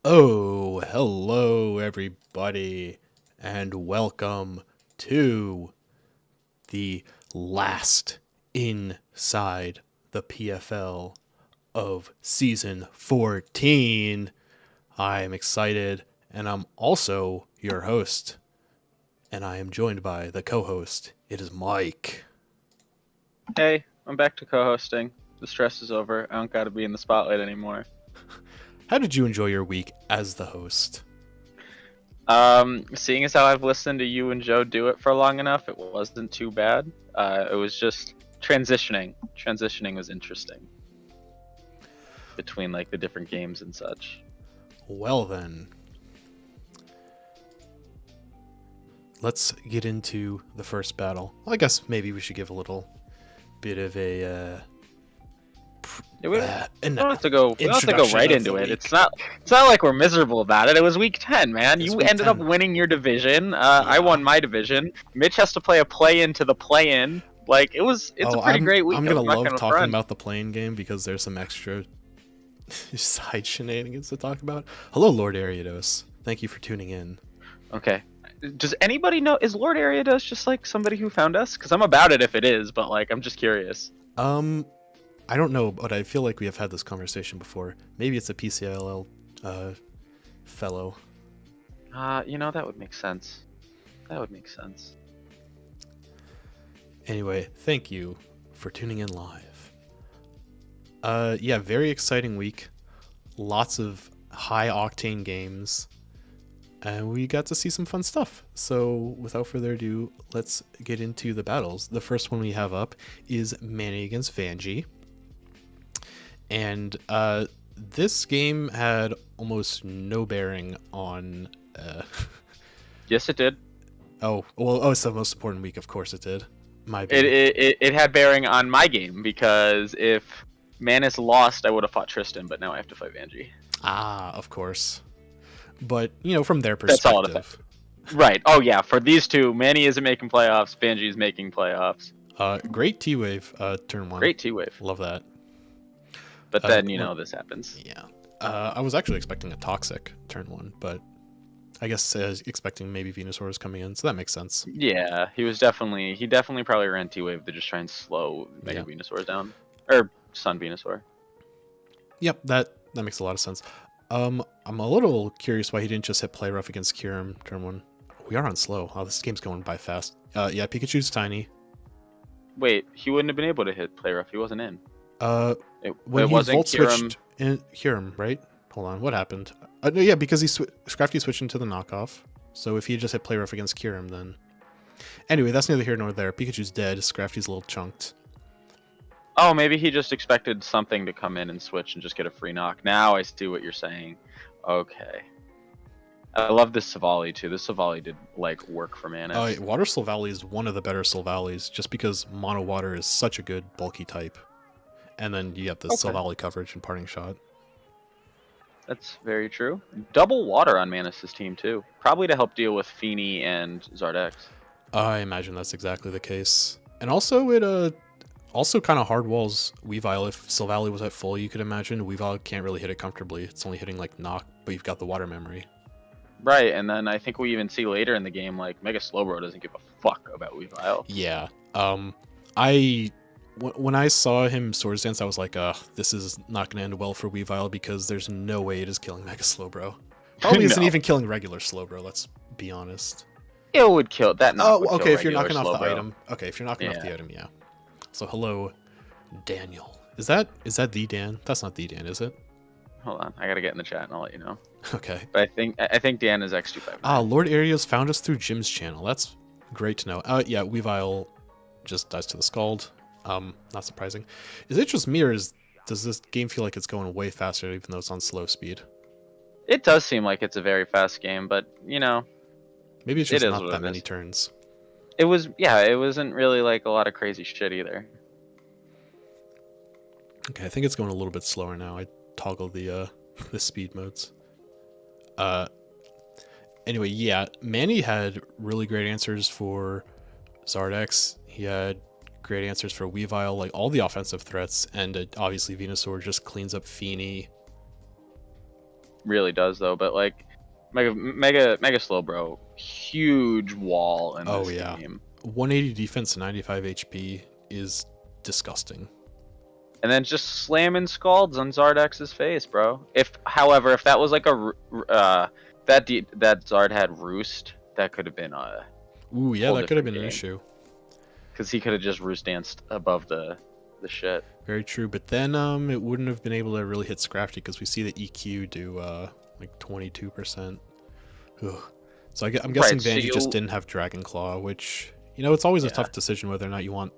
Oh, hello everybody, and welcome to the last inside the PFL of season 14. I'm excited, and I'm also your host, and I am joined by the co-host. It is Mike. Hey, I'm back to co-hosting. The stress is over. I don't gotta be in the spotlight anymore. How did you enjoy your week as the host? Seeing as how I've listened to you and Joe do it for long enough, it wasn't too bad. It was just transitioning. Transitioning was interesting between like the different games and such. Well then, let's get into the first battle. Well, I guess maybe we should give a little bit of a We don't have to go. We don't have to go introduction right of into the it. week. It's not. It's not like we're miserable about it. It was week 10, man. It's You week ended up 10. winning your division. I Yeah. won my division. Mitch has to play a play-in to the play-in. Like it was. It's a pretty great week. I'm I'm gonna not love gonna talking front. about the playing game because there's some extra side shenanigans to talk about. Hello, Lord Ariados. Thank you for tuning in. Okay. Does anybody know? Is Lord Ariados just like somebody who found us? Because I'm about it if it is, but like I'm just curious. I don't know, but I feel like we have had this conversation before. Maybe it's a PCLL fellow. That would make sense. That would make sense. Anyway, thank you for tuning in live. Yeah, very exciting week. Lots of high octane games. And we got to see some fun stuff. So without further ado, let's get into the battles. The first one we have up is Manny against Vanjie. And this game had almost no bearing on... Yes, it did. It's the most important week. Of course it did. My bad. It had bearing on my game because if Manus lost, I would have fought Tristan, but now I have to fight Vanjie. Ah, of course. But, from their That's all it perspective. Right. Oh yeah. For these two, Manny isn't making playoffs. Vanjie is making playoffs. Great T-Wave, turn one. Great T-wave. Love that. But then this happens. Yeah. I was actually expecting a Toxic turn one, but I guess expecting maybe Venusaur is coming in, so that makes sense. Yeah, he definitely probably ran T-Wave to just try and slow Mega Venusaur down. Or Sun Venusaur. Yep, that makes a lot of sense. I'm a little curious why he didn't just hit Play Rough against Kyurem turn one. We are on slow. Oh, this game's going by fast. Yeah, Pikachu's tiny. Wait, he wouldn't have been able to hit Play Rough. He wasn't in. When he Volt switched in Kyurem, right? Hold on, what happened? No, yeah, because Scrafty switched into the knockoff. So if he had just hit Play Rough against Kyurem, then... Anyway, that's neither here nor there. Pikachu's dead. Scrafty's a little chunked. Oh, maybe he just expected something to come in and switch and just get a free knock. Now I see what you're saying. Okay. I love this Savali too. This Savali did like work for Manus. Water Silvally is one of the better Silvalis just because Mono Water is such a good bulky type. And then you have the Silvally coverage and Parting Shot. That's very true. Double water on Manus' team too. Probably to help deal with Feeny and Zardex. I imagine that's exactly the case. And also it also kind of hard walls Weavile. If Silvally was at full, you could imagine Weavile can't really hit it comfortably. It's only hitting like knock, but you've got the water memory. Right, and then I think we even see later in the game like Mega Slowbro doesn't give a fuck about Weavile. Yeah. When I saw him Swords Dance, I was like, this is not going to end well for Weavile because there's no way it is killing Mega Slowbro. Probably isn't even killing regular Slowbro, let's be honest. It would kill that. Okay, if you're knocking off the item. Okay, if you're knocking off the item, yeah. So hello, Daniel. Is that the Dan? That's not the Dan, is it? Hold on, I gotta get in the chat and I'll let you know. Okay. But I think Dan is X259. Ah, Lord Arios found us through Jim's channel. That's great to know. Yeah, Weavile just dies to the Scald. Not surprising. Is it just me, or does this game feel like it's going way faster even though it's on slow speed? It does seem like it's a very fast game, but maybe it's just not that many turns. It wasn't really like a lot of crazy shit either. Okay, I think it's going a little bit slower now. I toggle the speed modes. Anyway, yeah, Manny had really great answers for Zardex. He had great answers for Weavile, like all the offensive threats, and obviously Venusaur just cleans up Feeny. really does though. But like, mega slow, bro. Huge wall in Oh this yeah, game. 180 defense, 95 HP is disgusting. And then just slamming scalds on Zardex's face, bro. However, if that was like that Zard had Roost, that could have been a Ooh, yeah, whole that could have different been an game. issue. Because he could have just Roost danced above the shit. Very true, but then it wouldn't have been able to really hit Scrafty because we see the EQ do like 22%. Ugh. So I'm guessing Right, so Vanjie just didn't have Dragon Claw, which, you know, it's always a Yeah. tough decision whether or not you want,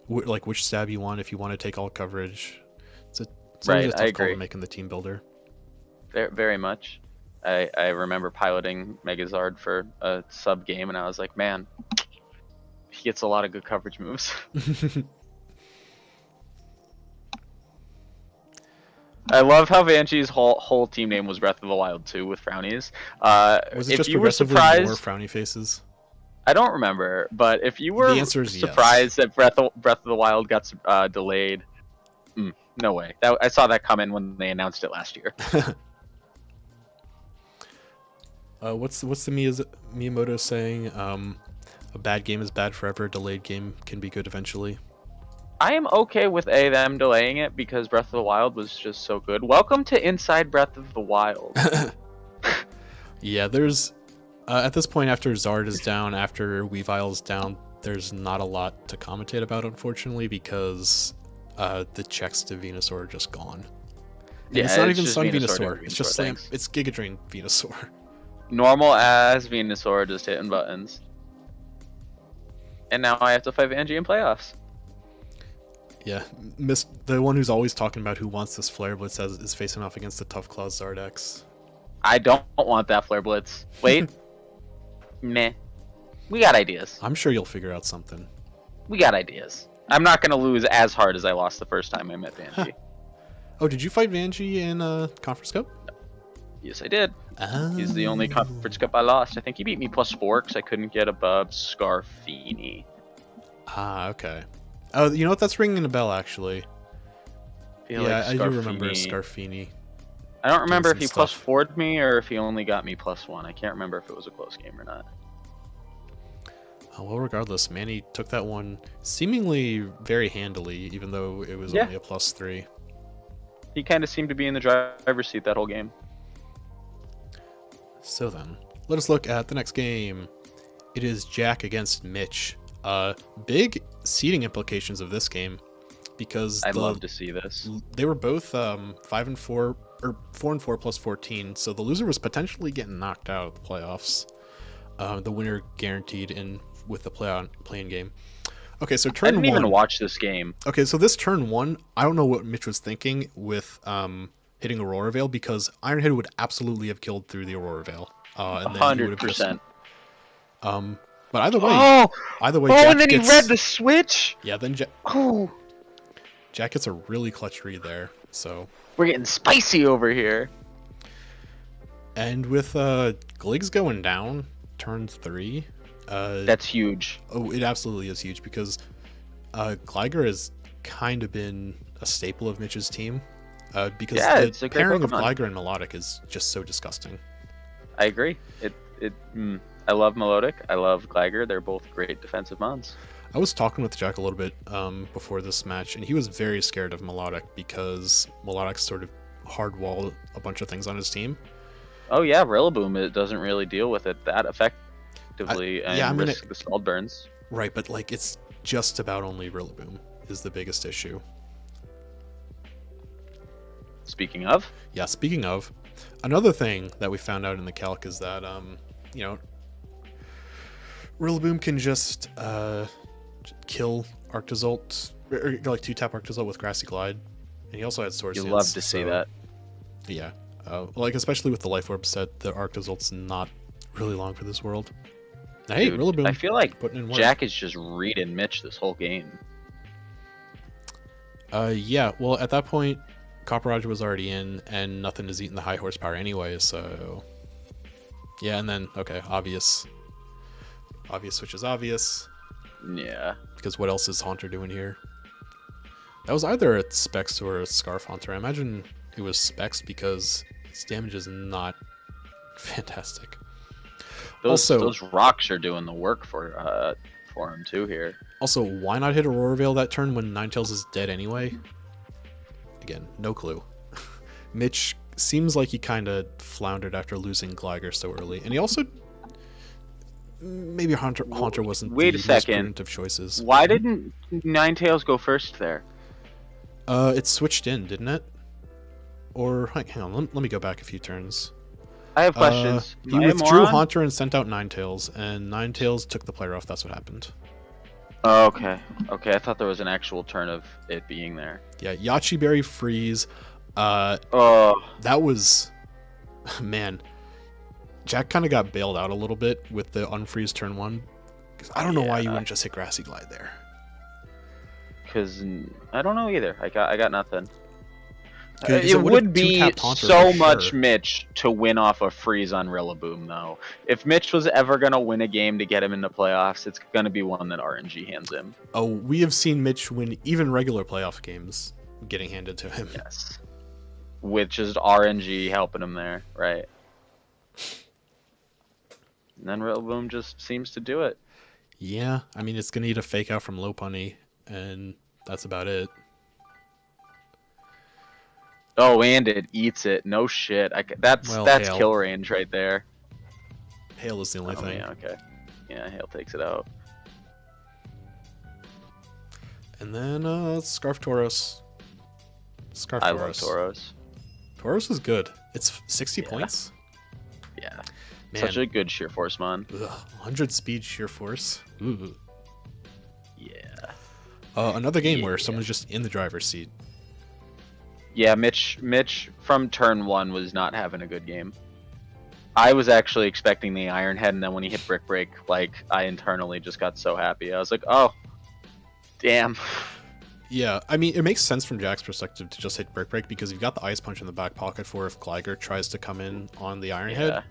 like, which stab you want, if you want to take all coverage. It's always a Right, tough I call to agree. make in the team builder. Very, very much. I remember piloting Megazard for a sub game, and I was like, man, he gets a lot of good coverage moves. I love how Vanjie's whole team name was Breath of the Wild 2 with frownies. Was it If just you were progressively more surprised, frowny faces? I don't remember, but if you were The answer is yes. surprised that Breath of the Wild got delayed, no way. I saw that coming when they announced it last year. What's the Miyamoto saying? A bad game is bad forever. A delayed game can be good eventually. I am okay with them delaying it because Breath of the Wild was just so good. Welcome to Inside Breath of the Wild. Yeah, there's at this point, after Zard is down, after Weavile's down, there's not a lot to commentate about, unfortunately, because the checks to Venusaur are just gone. And Yeah, it's not it's even just Sun Venusaur Venusaur. doing It's just Venusaur Slam. things. It's Giga Drain Venusaur. Normal as Venusaur just hitting buttons. And now I have to fight Vanjie in playoffs. Yeah, the one who's always talking about who wants this Flare Blitz is facing off against the Tough Claws Zardex. I don't want that Flare Blitz. Wait. Meh. We got ideas. I'm sure you'll figure out something. We got ideas. I'm not going to lose as hard as I lost the first time I met Vanjie. Oh, did you fight Vanjie in Conference Cup? Yes, I did. Oh. He's the only Conference Cup I lost. I think he beat me +4 because I couldn't get above Scarfini. Ah, okay. Oh, you know what? That's ringing a bell, actually. Feel Yeah, like I do remember Scarfini- Scarfini. I don't remember if some he stuff. +4'd me or if he only got me +1. I can't remember if it was a close game or not. Oh, well, regardless, Manny took that one seemingly very handily, even though it was Yeah. only a +3. He kind of seemed to be in the driver's seat that whole game. So then, let us look at the next game. It is Jack against Mitch. Big seeding implications of this game, because I'd love to see this. they were both 5-4 or 4-4 +14, so the loser was potentially getting knocked out of the playoffs. The winner guaranteed in with the play-in game. Okay, so I turn didn't one. even watch this game. Okay, so this turn one, I don't know what Mitch was thinking with hitting Aurora Veil, because Iron Head would absolutely have killed through the Aurora Veil. And then he would have just, 100%. but either way, Oh, Jack and then gets, he read the switch. yeah, then Oh, Jack gets a really clutch read there. So, we're getting spicy over here. and with Gligs going down, turn 3. That's huge. Oh, it absolutely is huge, because Gligar has kind of been a staple of Mitch's team. Because Yeah, it's the a great pairing of Pokemon. Gligar and Melodic is just so disgusting. I agree. I love Melodic. I love Gligar. They're both great defensive mons. I was talking with Jack a little bit before this match, and he was very scared of Melodic because Melodic sort of hard-walled a bunch of things on his team. Oh yeah, Rillaboom. It doesn't really deal with it that effectively and risk the scald burns. Right, but like it's just about only Rillaboom is the biggest issue. Speaking of, Yeah, speaking of, another thing that we found out in the calc is that, you know, Rillaboom can just kill Arctozolt, or like 2-tap Arctozolt with Grassy Glide, and he also had Swords you Dance, love to see so, that. Yeah, like especially with the Life Orb set, the Arctozolt's not really long for this world. Hey, Dude, Rillaboom, I feel like putting in work. Jack is just reading Mitch this whole game. Yeah, well, at that point, Copperage was already in, and nothing is eating the high horsepower anyway, so... Yeah, and then, okay, obvious. Obvious switch is obvious, Yeah. because what else is Haunter doing here? That was either a Specs or a Scarf Haunter. I imagine it was Specs because Its damage is not fantastic. Those rocks are doing the work for him too here. Also, why not hit Aurora Veil that turn when Ninetales is dead anyway? Again, no clue. Mitch seems like he kind of floundered after losing Gligar so early, and he also maybe Haunter wasn't Wait the a most second. prudent of choices. Why didn't Ninetales go first there? It switched in, didn't it? Or hang on, let me go back a few turns. I have questions. He withdrew Haunter and sent out Ninetales, and Ninetales took the player off. That's what happened. Oh, okay. Okay, I thought there was an actual turn of it being there. Yeah, Yachi Berry freeze. That was, man. Jack kind of got bailed out a little bit with the unfreeze turn 1. Because I don't know why you wouldn't just hit Grassy Glide there. Because I don't know either. I got nothing. It would be so much Mitch to win off a freeze on Rillaboom, though. If Mitch was ever going to win a game to get him into playoffs, it's going to be one that RNG hands him. Oh, we have seen Mitch win even regular playoff games getting handed to him. Yes. With just RNG helping him there, right? And then Rillaboom just seems to do it. Yeah, I mean, it's going to need a fake out from Lopunny, and that's about it. Oh, and it eats it. No shit. That's Hail. Kill range right there. Hail is the only thing. Yeah, okay. Yeah, Hail takes it out. And then Scarf Tauros. I love Tauros. Tauros is good. It's 60 points. Yeah. Man. Such a good sheer force mon. 100 speed sheer force. Ooh. Yeah. Another game where someone's just in the driver's seat. Yeah, Mitch from turn 1 was not having a good game. I was actually expecting the Iron Head, and then when he hit Brick Break, like, I internally just got so happy. I was like, oh, damn. Yeah, I mean, it makes sense from Jack's perspective to just hit Brick Break because you've got the Ice Punch in the back pocket for if Gligar tries to come in on the Iron Head.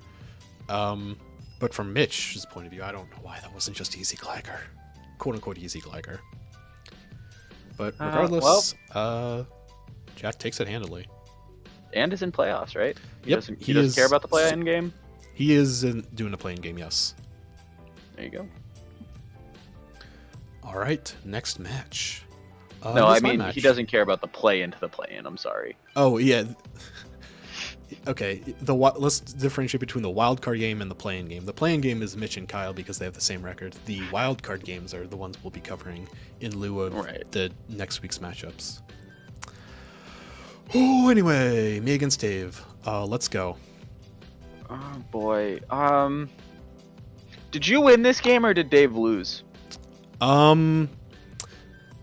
But from Mitch's point of view, I don't know why that wasn't just easy Gligar. Quote-unquote easy Gligar. But regardless, Jack takes it handily. And is in playoffs, right? He Yep, doesn't care about the play-in game? He is doing a playing game, yes. There you go. All right, next match. No, I mean, he doesn't care about the play into the play-in. I'm sorry. Oh, yeah. Okay, let's differentiate between the wild card game and the play-in game. The play-in game is Mitch and Kyle because they have the same record. The wild card games are the ones we'll be covering in lieu of the next week's matchups. Oh, anyway, me against Dave. Let's go. Oh boy. Did you win this game or did Dave lose?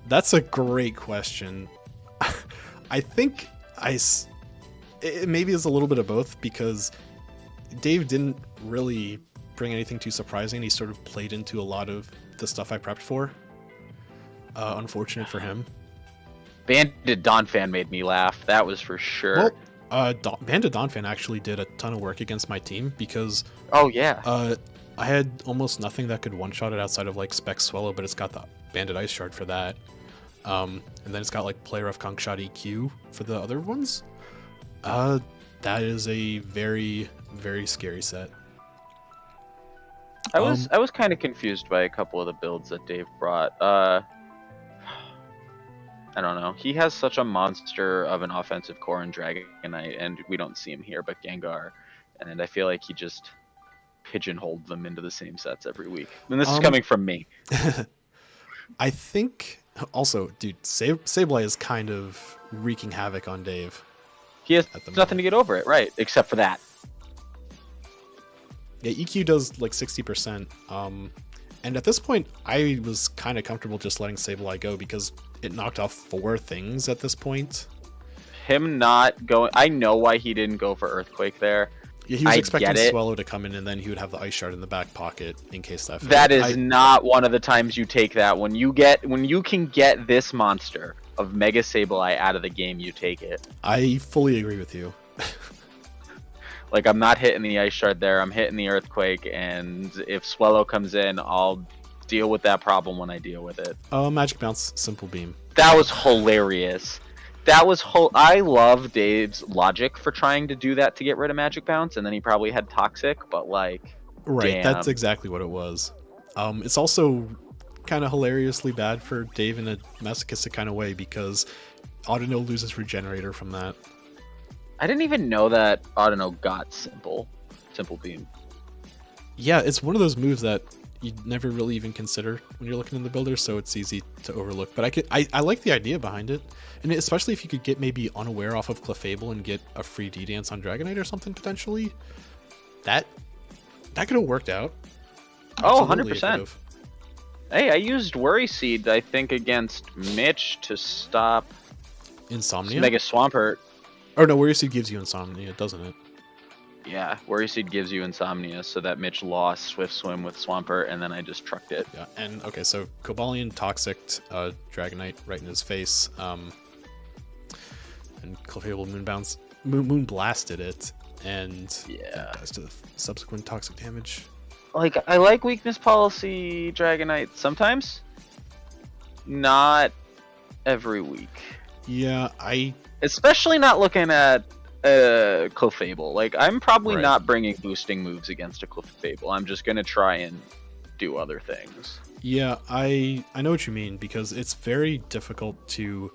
That's a great question. I think it maybe is a little bit of both because Dave didn't really bring anything too surprising. He sort of played into a lot of the stuff I prepped for. Unfortunate for him. Bandit Donphan made me laugh. That was for sure. Well, Bandit Donphan actually did a ton of work against my team because... Oh, yeah. I had almost nothing that could one-shot it outside of, like, Spec Swallow, but it's got the Bandit Ice Shard for that. And then it's got, like, Play Rough Conk Shot EQ for the other ones. That is a very, very scary set. I was kind of confused by a couple of the builds that Dave brought. I don't know. He has such a monster of an offensive core in Dragonite, and we don't see him here, but Gengar. And I feel like he just pigeonholed them into the same sets every week. And this is coming from me. I think, also, dude, Sableye is kind of wreaking havoc on Dave. He has nothing to get over it, right? Except for that. Yeah, EQ does like 60%. And at this point, I was kind of comfortable just letting Sableye go because it knocked off 4 things at this point. Him not going... I know why he didn't go for Earthquake there. Yeah, he was expecting Swallow to come in, and then he would have the Ice Shard in the back pocket in case that failed. That is not one of the times you take that. When you can get this monster of Mega Sableye out of the game, you take it. I fully agree with you. Like, I'm not hitting the Ice Shard there. I'm hitting the Earthquake, and if Swallow comes in, I'll deal with that problem when I deal with it. Magic Bounce, Simple Beam. That was hilarious. that was I love Dave's logic for trying to do that to get rid of Magic Bounce, and then he probably had Toxic, but like, Right, damn. that's exactly what it was. It's also kind of hilariously bad for Dave in a masochistic kind of way because Audino loses Regenerator from that. I didn't even know that Audino got Simple Beam. Yeah, it's one of those moves that you never really even consider when you're looking in the builder, so it's easy to overlook. But I like the idea behind it, and especially if you could get maybe Unaware off of Clefable and get a free D-Dance on Dragonite or something potentially. That could have worked out. Oh, Absolutely, 100%. Hey, I used Worry Seed, I think, against Mitch to stop Insomnia? Mega Swampert. Oh no, Worry Seed gives you Insomnia, doesn't it? Yeah, Worry Seed gives you Insomnia, so that Mitch lost Swift Swim with Swampert, and then I just trucked it. Yeah, and okay, so Cobalion Toxic'd Dragonite right in his face, and Clefable Moon blasted it, and Yeah. dies to the subsequent toxic damage. Like, I like Weakness Policy Dragonite sometimes. Not every week. Yeah, Especially not looking at Clefable. Like, I'm probably Right. not bringing boosting moves against a Clefable. I'm just gonna try and do other things. Yeah, I know what you mean, because it's very difficult to...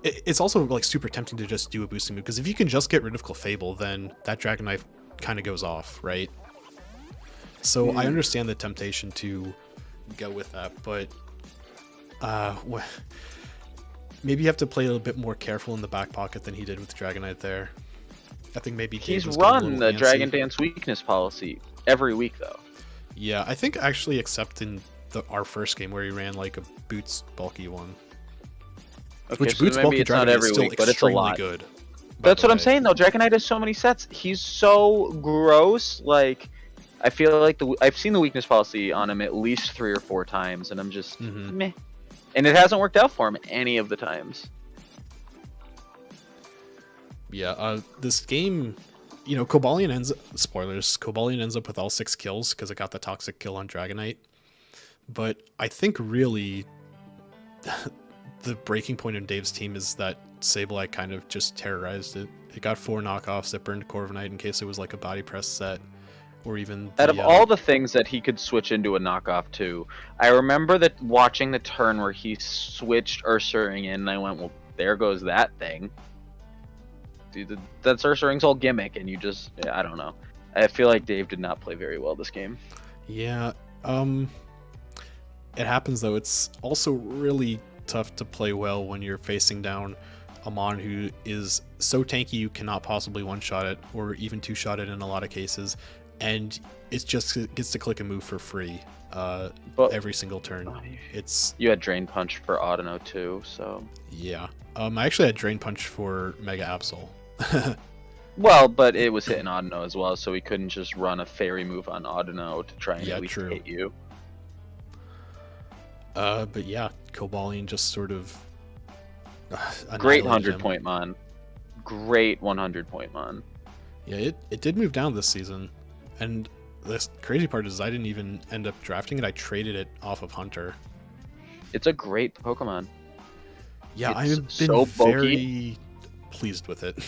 It's also like super tempting to just do a boosting move, because if you can just get rid of Clefable, then that Dragonite kind of goes off, right? So I understand the temptation to go with that, but maybe you have to play a little bit more careful in the back pocket than he did with Dragonite there. I think maybe Dave He's was getting a run little the antsy. Dragon Dance Weakness Policy every week, though. Yeah, I think actually except in our first game where he ran like a Boots bulky one. Okay, Which so Boots maybe bulky it's not Dragonite every is still week, but it's a extremely lot. good. by That's the what I'm way. saying, though. Dragonite has so many sets. He's so gross. Like, I feel like I've seen the Weakness Policy on him at least 3 or 4 times, and I'm just meh. And it hasn't worked out for him any of the times. Yeah, this game, you know, Cobalion ends up with all 6 kills because it got the toxic kill on Dragonite. But I think really the breaking point in Dave's team is that Sableye kind of just terrorized it. It got 4 knockoffs, it burned Corviknight in case it was like a body press set, or even Out of all the things that he could switch into a knockoff to, I remember that watching the turn where he switched Ursaring in, and I went, well, there goes that thing. Dude, that Ursaring's all gimmick, and you just, I don't know. I feel like Dave did not play very well this game. Yeah, it happens though. It's also really tough to play well when you're facing down a Mon who is so tanky you cannot possibly one-shot it, or even two-shot it in a lot of cases, and it just gets to click a move for free every single turn. You had Drain Punch for Audino too, so... Yeah. I actually had Drain Punch for Mega Absol. Well, but it was hitting Audino as well, so he couldn't just run a fairy move on Audino to try and at least hit you. But yeah, Cobalion just sort of... Great 100-point Mon. Great 100-point Mon. Yeah, it did move down this season. And the crazy part is I didn't even end up drafting it. I traded it off of Hunter. It's a great Pokemon. Yeah, It's I've been so very pleased with it.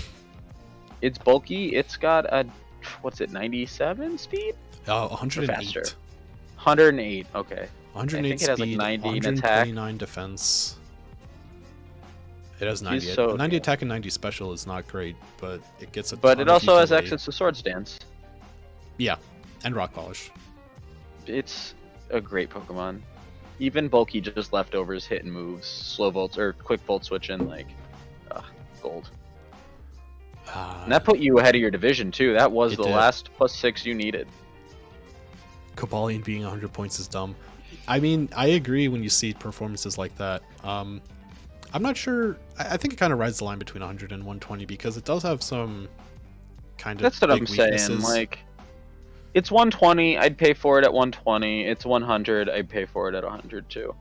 It's bulky. It's got a, what's it, 97 speed? 108. Faster. 108, okay. 108 it has, like, speed, 90 in 129 defense. It has 90. so 90 attack and 90 special is not great, but it gets a But ton it of also has utility. access to Swords Dance. Yeah, and Rock Polish. It's a great Pokemon. Even bulky just leftovers hitting moves, slow volts or quick volt switching, like gold. And that put you ahead of your division too. That was the last +6 you needed. Cobalion being 100 points is dumb. I mean, I agree when you see performances like that. I'm not sure. I think it kind of rides the line between 100 and 120 because it does have some kind of That's what I'm saying. Like, it's 120. I'd pay for it at 120. It's 100. I'd pay for it at 100 too.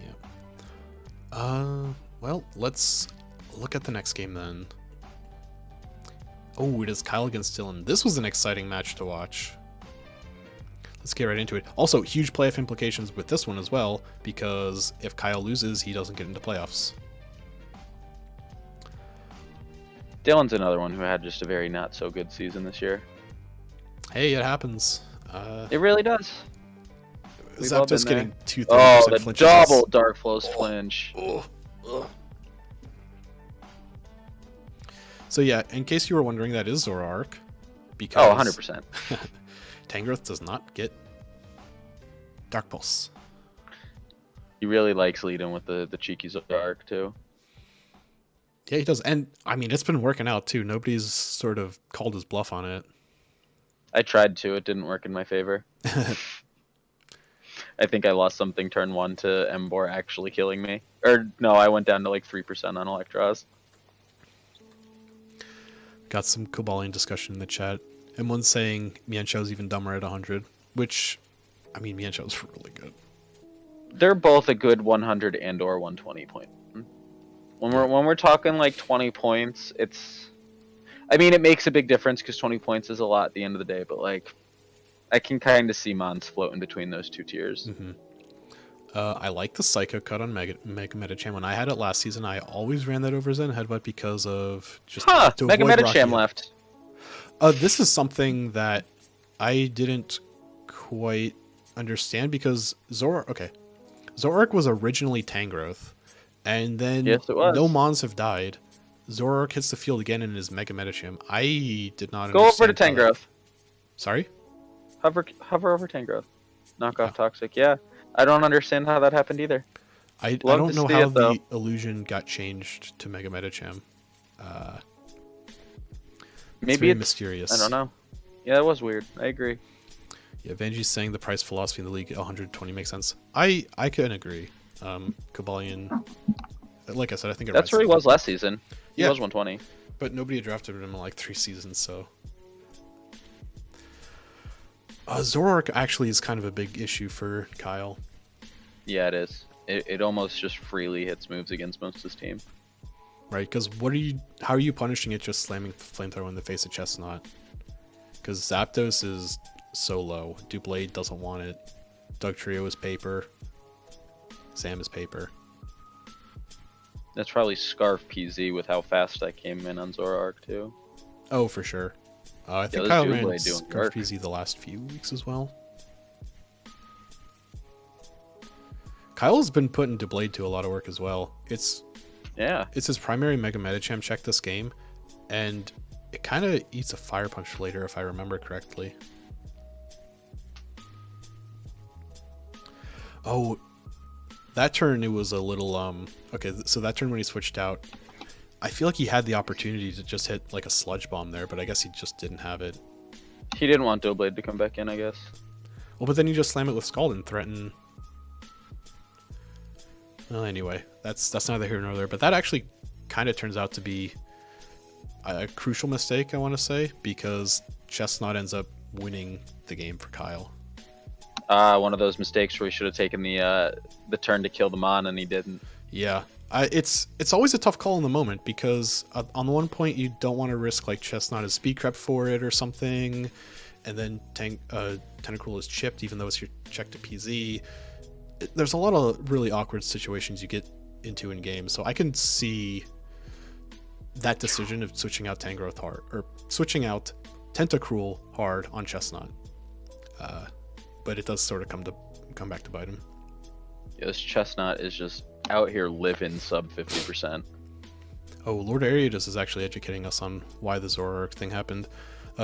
Yeah. Well, let's look at the next game then. Oh, it is Kyle against Dylan. This was an exciting match to watch. Let's get right into it. Also, huge playoff implications with this one as well, because if Kyle loses, he doesn't get into playoffs. Dylan's another one who had just a very not so good season this year. Hey, it happens. It really does. We've all Zapdos been getting there. 230% Oh, the flinches. double Dark Flows flinch. So yeah, in case you were wondering, that is Zoroark. Oh, Because 100%. Tangrowth does not get Dark Pulse. He really likes leading with the cheeky Zoroark too. Yeah, he does. And I mean, it's been working out too. Nobody's sort of called his bluff on it. I tried to. It didn't work in my favor. I think I lost something turn 1 to Embor actually killing me. Or no, I went down to like 3% on Electros. Got some Cobalion discussion in the chat. And one saying Mienshou's even dumber at 100, which, I mean, Mienshou's really good. They're both a good 100 and or 120 point. When we're talking like 20 points, I mean, it makes a big difference because 20 points is a lot at the end of the day, but like, I can kind of see Mons floating between those two tiers. Mm-hmm. I like the Psycho Cut on Mega Metacham. When I had it last season, I always ran that over Zen Headbutt because of just to Mega avoid Metacham Rocky. left. This is something that I didn't quite understand because Zoroark was originally Tangrowth, and then Yes, it was. no Mons have died. Zoroark hits the field again and is Mega Metacham. I did not Go over to understand how that- Tangrowth. Sorry? Hover over Tangrowth. Knock off Yeah. Toxic. Yeah. I don't understand how that happened either. I Love don't to know see how it, though. the illusion got changed to Mega Metacham. Maybe very it's mysterious. I don't know. Yeah, it was weird. I agree. Yeah, Vanjie's saying the price philosophy in the league 120 makes sense. I couldn't agree. Cobalion, like I said, I think it That's where he was last season. He Yeah. was 120. But nobody had drafted him in like 3 seasons, so. Zoroark actually is kind of a big issue for Kyle. Yeah, it is. It almost just freely hits moves against most of his team. Right, because how are you punishing it just slamming Flamethrower in the face of Chestnut? Because Zapdos is so low. Doublade doesn't want it. Dugtrio is paper. Sam is paper. That's probably Scarf PZ with how fast that came in on Zoroark too. Oh, for sure. I think this Kyle Doublade ran doing Scarf work. PZ the last few weeks as well. Kyle's been putting Doublade to a lot of work as well. It's his primary Mega Metacham check this game, and it kind of eats a Fire Punch later if I remember correctly. Oh, that turn it was a little okay, so that turn when he switched out, I feel like he had the opportunity to just hit like a Sludge Bomb there, but I guess he just didn't have it. He didn't want Doublade to come back in, I guess. Well, but then you just slam it with Scald and threaten. Well, anyway, that's neither here nor there. But that actually kind of turns out to be a crucial mistake, I want to say, because Chestnut ends up winning the game for Kyle. One of those mistakes where he should have taken the turn to kill the Mon and he didn't. Yeah, it's always a tough call in the moment because on the one point you don't want to risk like Chestnut as speed crept for it or something, and then Tentacruel is chipped even though it's your check to PZ. There's a lot of really awkward situations you get into in games, so I can see that decision of switching out Tangrowth hard or switching out Tentacruel hard on Chestnut. But it does sort of come back to bite him. Yeah, this Chestnut is just out here living sub 50%. Oh, Lord Ariados is actually educating us on why the Zoroark thing happened.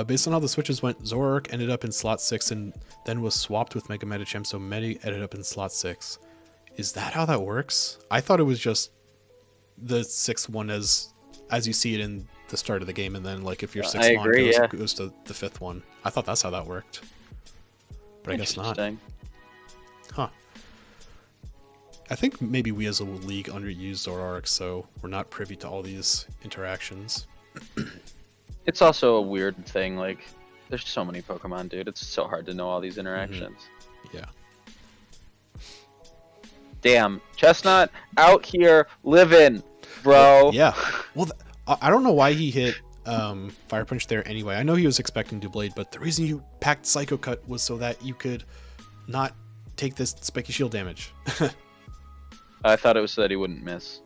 Based on how the switches went, Zoroark ended up in slot 6 and then was swapped with Mega Metacham, so Manny ended up in slot 6. Is that how that works? I thought it was just the 6th one as you see it in the start of the game, and then like if your 6th one goes to the 5th one. I thought that's how that worked. But I guess not. Huh. I think maybe we as a league underused Zoroark, so we're not privy to all these interactions. It's also a weird thing, like, there's so many Pokemon, dude. It's so hard to know all these interactions. Yeah. Damn, Chestnut out here living, bro. Yeah. Well, I don't know why he hit Fire Punch there anyway. I know he was expecting Doublade, but the reason you packed Psycho Cut was so that you could not take this spiky shield damage. I thought it was so that he wouldn't miss.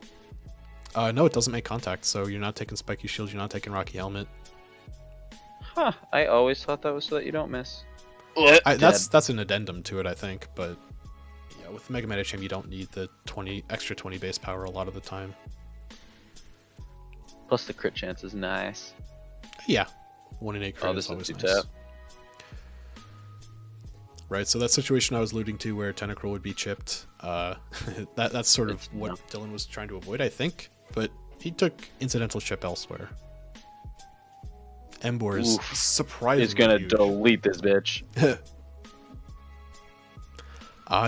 No, it doesn't make contact, so you're not taking spiky shield, you're not taking rocky helmet. Huh, I always thought that was so that you don't miss. That's an addendum to it, I think, but yeah, with Mega Medicham you don't need the extra 20 base power a lot of the time. Plus the crit chance is nice. Yeah, 1 in 8 crit is always nice. Right, so that situation I was alluding to where Tentacruel would be chipped, that's sort of what Dylan was trying to avoid, I think, but he took incidental chip elsewhere. Embor is surprisingly He's gonna huge. delete this bitch.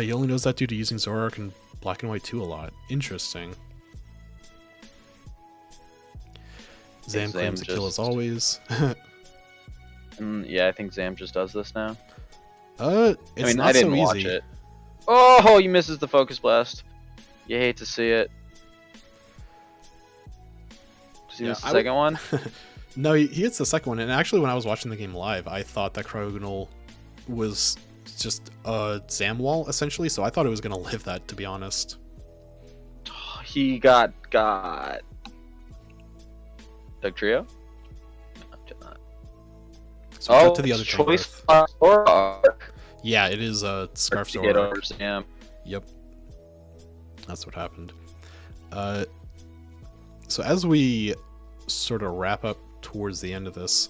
He only knows that due to using Zoroark and Black and White 2 a lot. Interesting. Zam claims to kill as always. Yeah, I think Zam just does this now. It's not I didn't so watch easy. it. Oh, he misses the focus blast. You hate to see it. Does he miss the second one? No, he hits the second one, and actually when I was watching the game live, I thought that Cryogonal was just a Zam wall, essentially, so I thought it was going to live that, to be honest. He got... Dugtrio? No, did not. So we got to the other choice. Yeah, it is a Scarf to get over Zoroark. Zam. Yep. That's what happened. So as we sort of wrap up towards the end of this,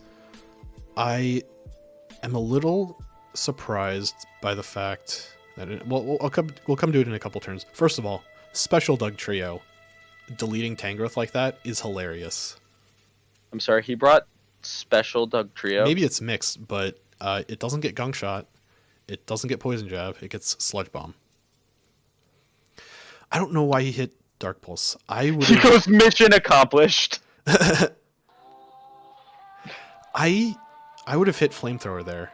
I am a little surprised by the fact that we'll come to it in a couple turns. First of all, special Dugtrio deleting Tangrowth like that is hilarious. I'm sorry, he brought special Dugtrio. Maybe it's mixed, but it doesn't get Gunk Shot, it doesn't get Poison Jab, it gets Sludge Bomb. I don't know why he hit Dark Pulse. I would. He goes mission accomplished. I would have hit Flamethrower there,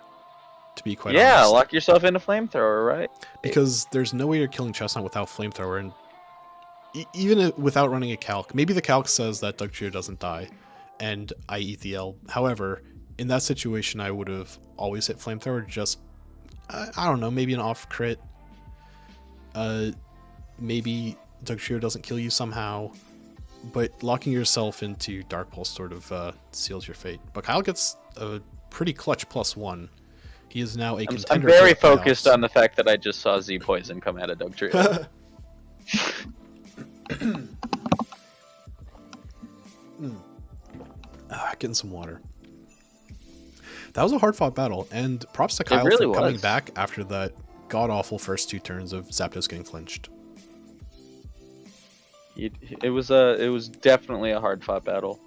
to be quite honest. Yeah, lock yourself into Flamethrower, right? Because there's no way you're killing Chestnut without Flamethrower, and even without running a calc. Maybe the calc says that Dugtrio doesn't die, and I eat the L. However, in that situation, I would have always hit Flamethrower. Just, I don't know, maybe an off crit. Maybe Dugtrio doesn't kill you somehow, but locking yourself into Dark Pulse sort of seals your fate. But Kyle gets a pretty clutch +1. He is now a contender. I'm very focused on the fact that I just saw Z Poison come out of Dugtrio. Getting some water. That was a hard-fought battle, and props to Kyle really for coming was. back after that god-awful first 2 turns of Zapdos getting flinched. It was definitely a hard fought battle,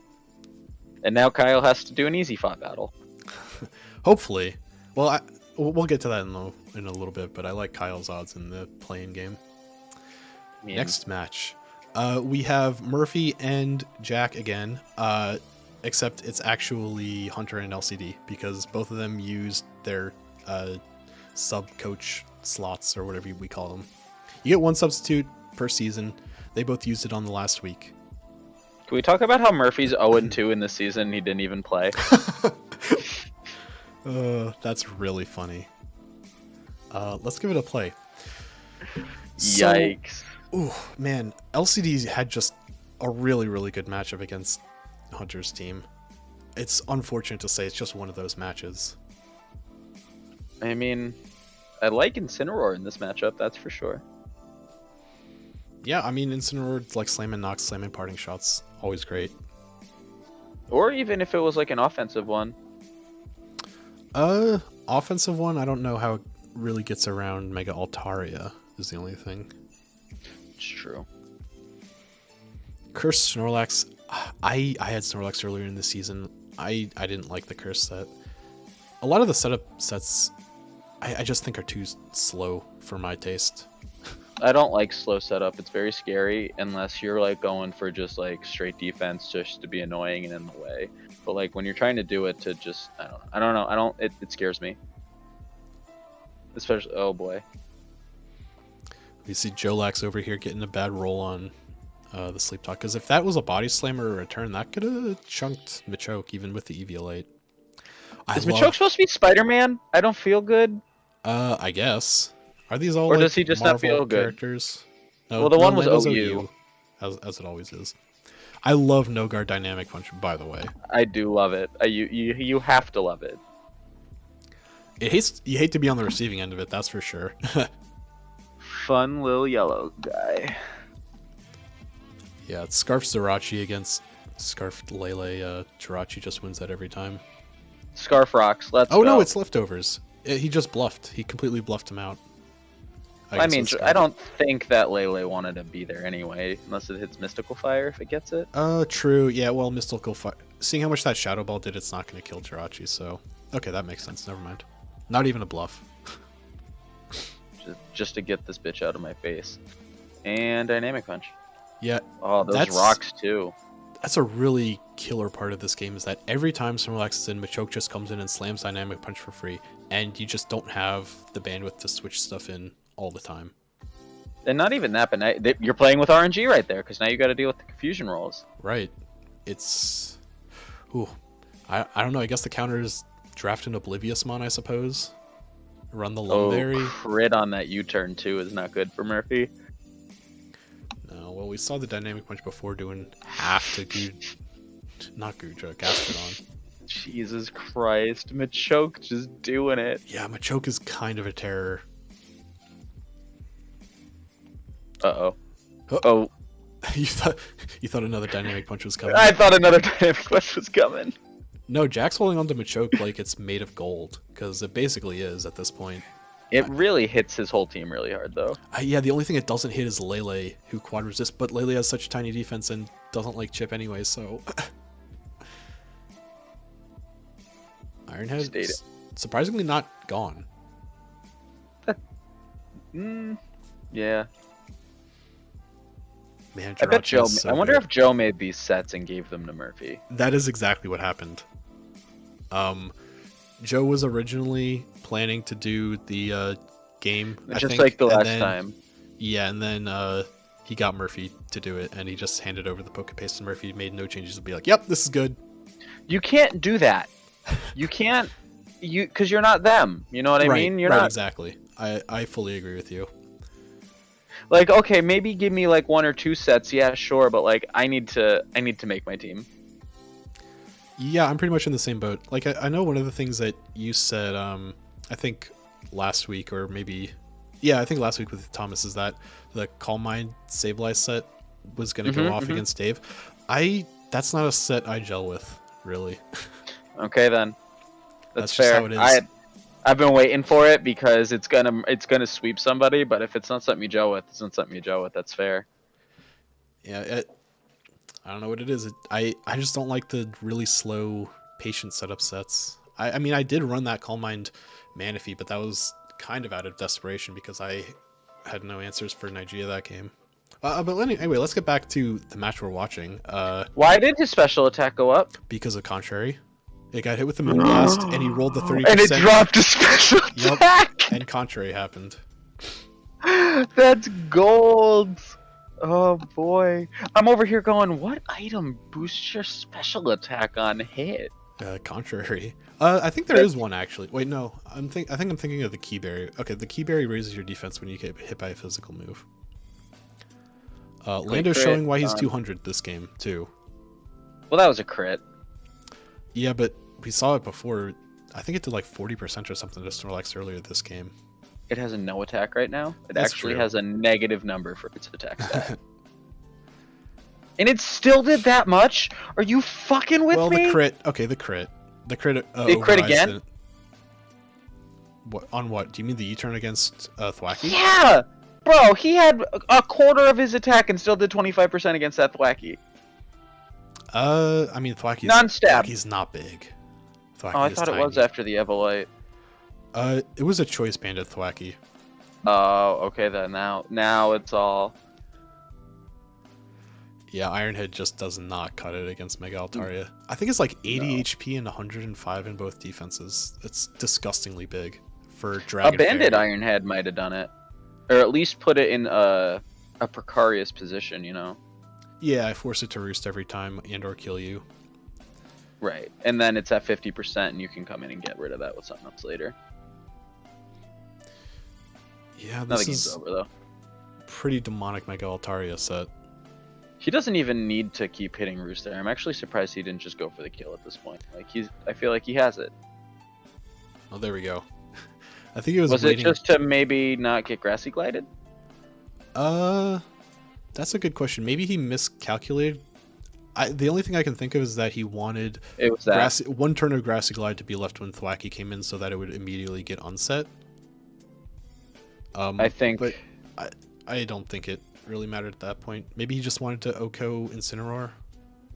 and now Kyle has to do an easy fought battle. Hopefully. Well, we'll get to that in a little bit, but I like Kyle's odds in the playing game. Yeah. Next match, we have Murphy and Jack again, except it's actually Hunter and LCD because both of them used their sub-coach slots or whatever we call them. You get 1 substitute per season. They both used it on the last week. Can we talk about how Murphy's 0-2 in this season and he didn't even play? That's really funny. Let's give it a play. Yikes. Ooh, man, LCD had just a really, really good matchup against Hunter's team. It's unfortunate to say it's just one of those matches. I mean, I like Incineroar in this matchup, that's for sure. Yeah, I mean, Incineroar, like slamming knocks, slamming parting shots, always great. Or even if it was like an offensive one. Offensive one, I don't know how it really gets around Mega Altaria, is the only thing. It's true. Curse Snorlax, I had Snorlax earlier in the season. I didn't like the Curse set. A lot of the setup sets, I just think are too slow for my taste. I don't like slow setup. It's very scary unless you're like going for just like straight defense just to be annoying and in the way. But like when you're trying to do it to just I don't know. It scares me. Especially oh boy. We see Jolax over here getting a bad roll on the Sleep Talk, because if that was a body slammer or a turn, that could have chunked Machoke even with the EV-Late. Is Machoke supposed to be Spider-Man? I don't feel good. I guess. Are these all or like does he just Marvel not feel good? characters? No, Well, the one was Lando's OU. as it always is. I love no guard dynamic punch, by the way. I do love it. You have to love it. You hate to be on the receiving end of it, that's for sure. Fun little yellow guy. Yeah, it's Scarf Zerachi against Scarf Lele. Jirachi just wins that every time. Scarf rocks. Let's go. Oh no, it's leftovers. He just bluffed. He completely bluffed him out. I mean, I don't think that Lele wanted to be there anyway, unless it hits Mystical Fire if it gets it. True. Yeah, well, Mystical Fire. Seeing how much that Shadow Ball did, it's not going to kill Jirachi, so... Okay, that makes sense. Never mind. Not even a bluff. Just to get this bitch out of my face. And Dynamic Punch. Yeah. Oh, those rocks, too. That's a really killer part of this game, is that every time Snorlax is in, Machoke just comes in and slams Dynamic Punch for free, and you just don't have the bandwidth to switch stuff in all the time. And not even that, but you're playing with RNG right there, because now you got to deal with the confusion rolls. Right. It's... Ooh. I don't know, I guess the counter is draft an Obliviousmon, I suppose. Run the Lumberry. Oh, crit on that U-turn, too, is not good for Murphy. No, well, we saw the Dynamic Punch before doing half to not Guja, Gastrodon. Jesus Christ, Machoke just doing it. Yeah, Machoke is kind of a terror. Uh-oh. Oh. You thought another Dynamic Punch was coming? I thought another Dynamic Punch was coming. No, Jack's holding onto Machoke like it's made of gold, because it basically is at this point. It really hits his whole team really hard, though. Yeah, the only thing it doesn't hit is Lele, who quad resists, but Lele has such tiny defense and doesn't like chip anyway, so... Ironhead is surprisingly not gone. Yeah. Man, I bet Joe. so I wonder good. if Joe made these sets and gave them to Murphy. That is exactly what happened. Joe was originally planning to do the game, Just like the last time. Yeah, and then he got Murphy to do it, and he just handed over the Pokepaste, and Murphy made no changes to be like, "Yep, this is good." You can't do that. You can't, because you're not them. You know what I mean? You're right, not exactly. I fully agree with you. Like, okay, maybe give me like 1 or 2 sets. Yeah, sure, but like I need to make my team. Yeah, I'm pretty much in the same boat. Like, I know one of the things that you said, I think last week, or maybe, yeah, I think last week with Thomas, is that the Calm Mind Sableye set was going to go off against Dave. That's not a set I gel with, really. Okay, then. That's just fair. how it is. I've been waiting for it because it's gonna sweep somebody, but if it's not something you gel with, it's not something you gel with. That's fair. Yeah, I don't know what it is. I just don't like the really slow, patient setup sets. I mean, I did run that Calm Mind Manaphy, but that was kind of out of desperation because I had no answers for Nigeria that game. But anyway, let's get back to the match we're watching. Why did his special attack go up? Because of Contrary. It got hit with the Moonblast, and he rolled the 30%. And it dropped a special attack! And Contrary happened. That's gold! Oh boy. I'm over here going, what item boosts your special attack on hit? Contrary. I think there is one, actually. Wait, no. I think I'm thinking of the Keyberry. Okay, the Keyberry raises your defense when you get hit by a physical move. Lando's showing why he's 200 this game, too. Well, that was a crit. Yeah, but we saw it before. I think it did like 40% or something to Snorlax earlier this game. It has a no attack right now. It That's actually true. has a negative number for its attack stat. And it still did that much? Are you fucking with me? Well, the crit. Okay, the crit. The crit. It crit again? It. What, on what? Do you mean the U-turn against Thwacky? Yeah! Bro, he had a quarter of his attack and still did 25% against that Thwacky. I mean, Thwacky's Non-stab. Thwacky's not big. Thwacky Oh, I is thought tiny. it was after the Evolite. It was a choice banded Thwacky. Oh, okay then. Now it's all... Yeah, Ironhead just does not cut it against Mega Altaria. I think it's like 80 HP and 105 in both defenses. It's disgustingly big for Dragon. A banded Fairy. Ironhead might have done it. Or at least put it in a precarious position, you know? Yeah, I force it to roost every time and or kill you. Right. And then it's at 50% and you can come in and get rid of that with something else later. Yeah, Now the this game's is over, though. pretty demonic Mega Altaria set. He doesn't even need to keep hitting Roost there. I'm actually surprised he didn't just go for the kill at this point. Like I feel like he has it. Oh, there we go. I think he was Was waiting. it just to maybe not get grassy glided? That's a good question. Maybe he miscalculated. The only thing I can think of is that he wanted It was that. one turn of Grassy Glide to be left when Thwacky came in so that it would immediately get unset. I think. But I don't think it really mattered at that point. Maybe he just wanted to Oko Incineroar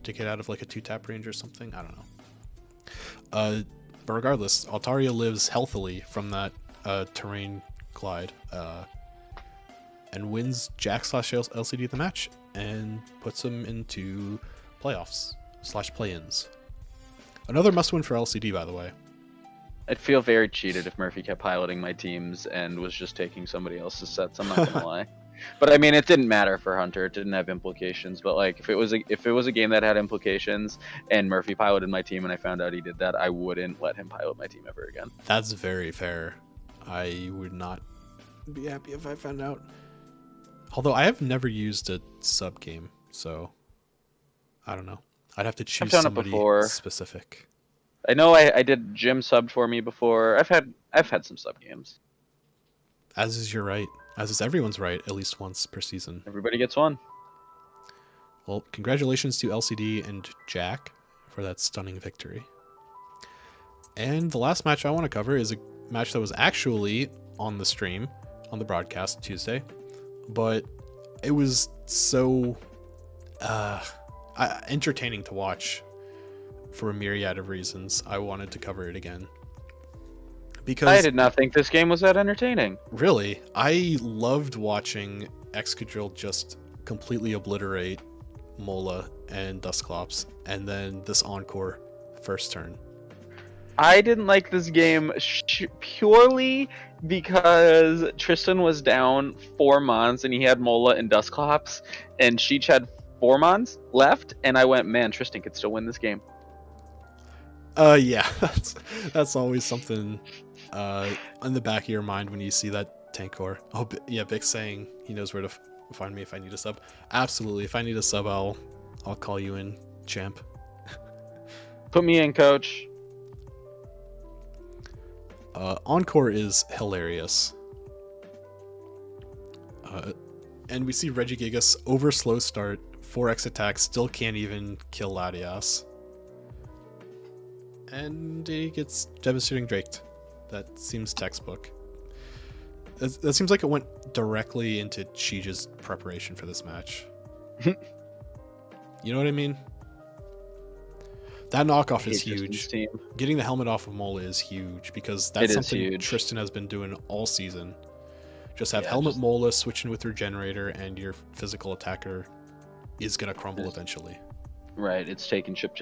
to get out of like a 2-tap range or something. I don't know. But regardless, Altaria lives healthily from that terrain glide and wins Jack/LCD the match and puts him into playoffs/play-ins. Another must-win for LCD, by the way. I'd feel very cheated if Murphy kept piloting my teams and was just taking somebody else's sets. I'm not gonna lie. But I mean, it didn't matter for Hunter. It didn't have implications. But like, if it was a game that had implications and Murphy piloted my team and I found out he did that, I wouldn't let him pilot my team ever again. That's very fair. I would not be happy if I found out. Although I have never used a sub game, so I don't know. I'd have to choose somebody specific. I know I did Jim subbed for me before. I've had some sub games. As is your right. As is everyone's right, at least once per season. Everybody gets one. Well, congratulations to LCD and Jack for that stunning victory. And the last match I want to cover is a match that was actually on the stream, on the broadcast Tuesday, but it was so entertaining to watch for a myriad of reasons. I wanted to cover it again. Because I did not think this game was that entertaining. Really, I loved watching Excadrill just completely obliterate Mola and Dusclops, and then this Encore first turn. I didn't like this game purely because Tristan was down 4 Mons and he had Mola and Dusclops, and Sheech had 4 Mons left, and I went, man, Tristan could still win this game. Yeah, that's always something in the back of your mind when you see that tank core. Oh, yeah, Bix saying he knows where to find me if I need a sub. Absolutely, if I need a sub, I'll call you in, champ. Put me in, coach. Encore is hilarious. And we see Regigigas over slow start, 4x attack, still can't even kill Latias. And he gets devastating draked. That seems textbook. That seems like it went directly into Cheech's preparation for this match. You know what I mean? That knockoff is huge. Getting the helmet off of Mola is huge because that's something Tristan has been doing all season. Just have helmet Mola, switching with Regenerator, and your physical attacker is going to crumble eventually. Right, it's taking chip.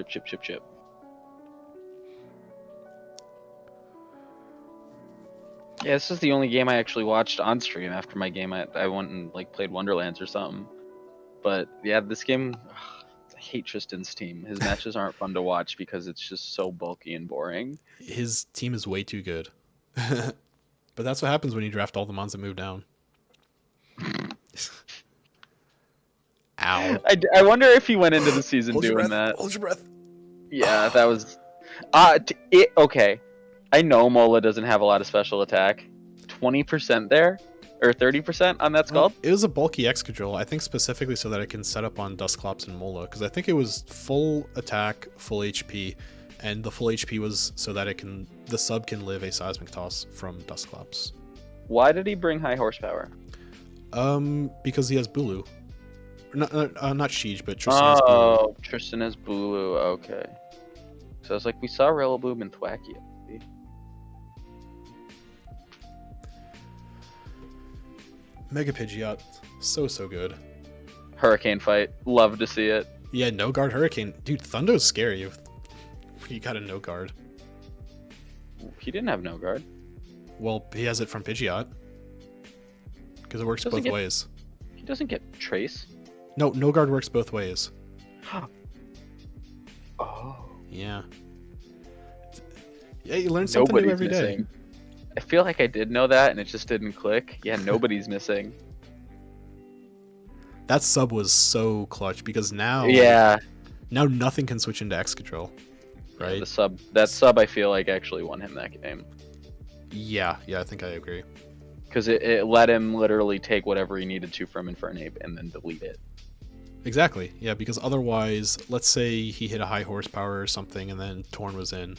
Yeah, this is the only game I actually watched on stream. After my game, I went and like played Wonderlands or something. But yeah, this game, I hate Tristan's team. His matches aren't fun to watch because it's just so bulky and boring. His team is way too good. But that's what happens when you draft all the mons that move down. Ow. I wonder if he went into the season doing that. Hold your breath. Yeah, that was... okay. I know Mola doesn't have a lot of special attack. 20% there? Or 30% on that Scald? It was a bulky Excadrill, I think specifically so that it can set up on Dusclops and Mola, because I think it was full attack, full HP, and the full HP was so that the sub can live a Seismic Toss from Dusclops. Why did he bring high horsepower? Because he has Bulu. Not Sheej, but Tristan has Bulu. Oh, Tristan has Bulu, okay. So I was like, we saw Rillaboom and Thwacky. Mega Pidgeot, so good. Hurricane fight, love to see it. Yeah, no guard Hurricane, dude. Thundo's scary. You got a no guard. He didn't have no guard. Well, he has it from Pidgeot because it works both ways. He doesn't get Trace. No guard works both ways. Oh. Yeah. Yeah, you learn something new every day. I feel like I did know that, and it just didn't click. Yeah, nobody's missing. That sub was so clutch because now nothing can switch into Excadrill, right? Yeah, that sub I feel like actually won him that game. Yeah, I think I agree. Because it let him literally take whatever he needed to from Infernape and then delete it. Exactly, yeah, because otherwise, let's say he hit a high horsepower or something and then Torn was in.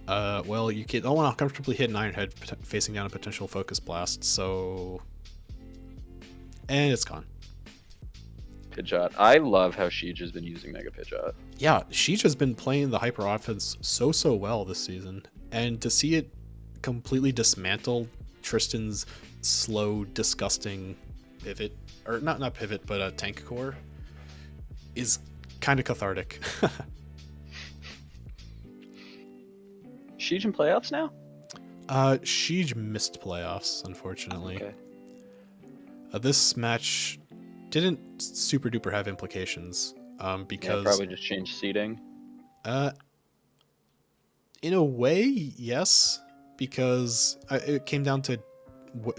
Well, you don't want to comfortably hit an Iron Head facing down a potential Focus Blast, so... And it's gone. Pidgeot. I love how Sheej has been using Mega Pidgeot. Yeah, Sheej has been playing the Hyper offense so well this season, and to see it completely dismantle Tristan's slow, disgusting pivot, or not pivot, but a tank core, is kind of cathartic. Sheej in playoffs now? Sheej missed playoffs, unfortunately. Okay. This match didn't super duper have implications, because probably just changed seeding. In a way, yes, because it came down to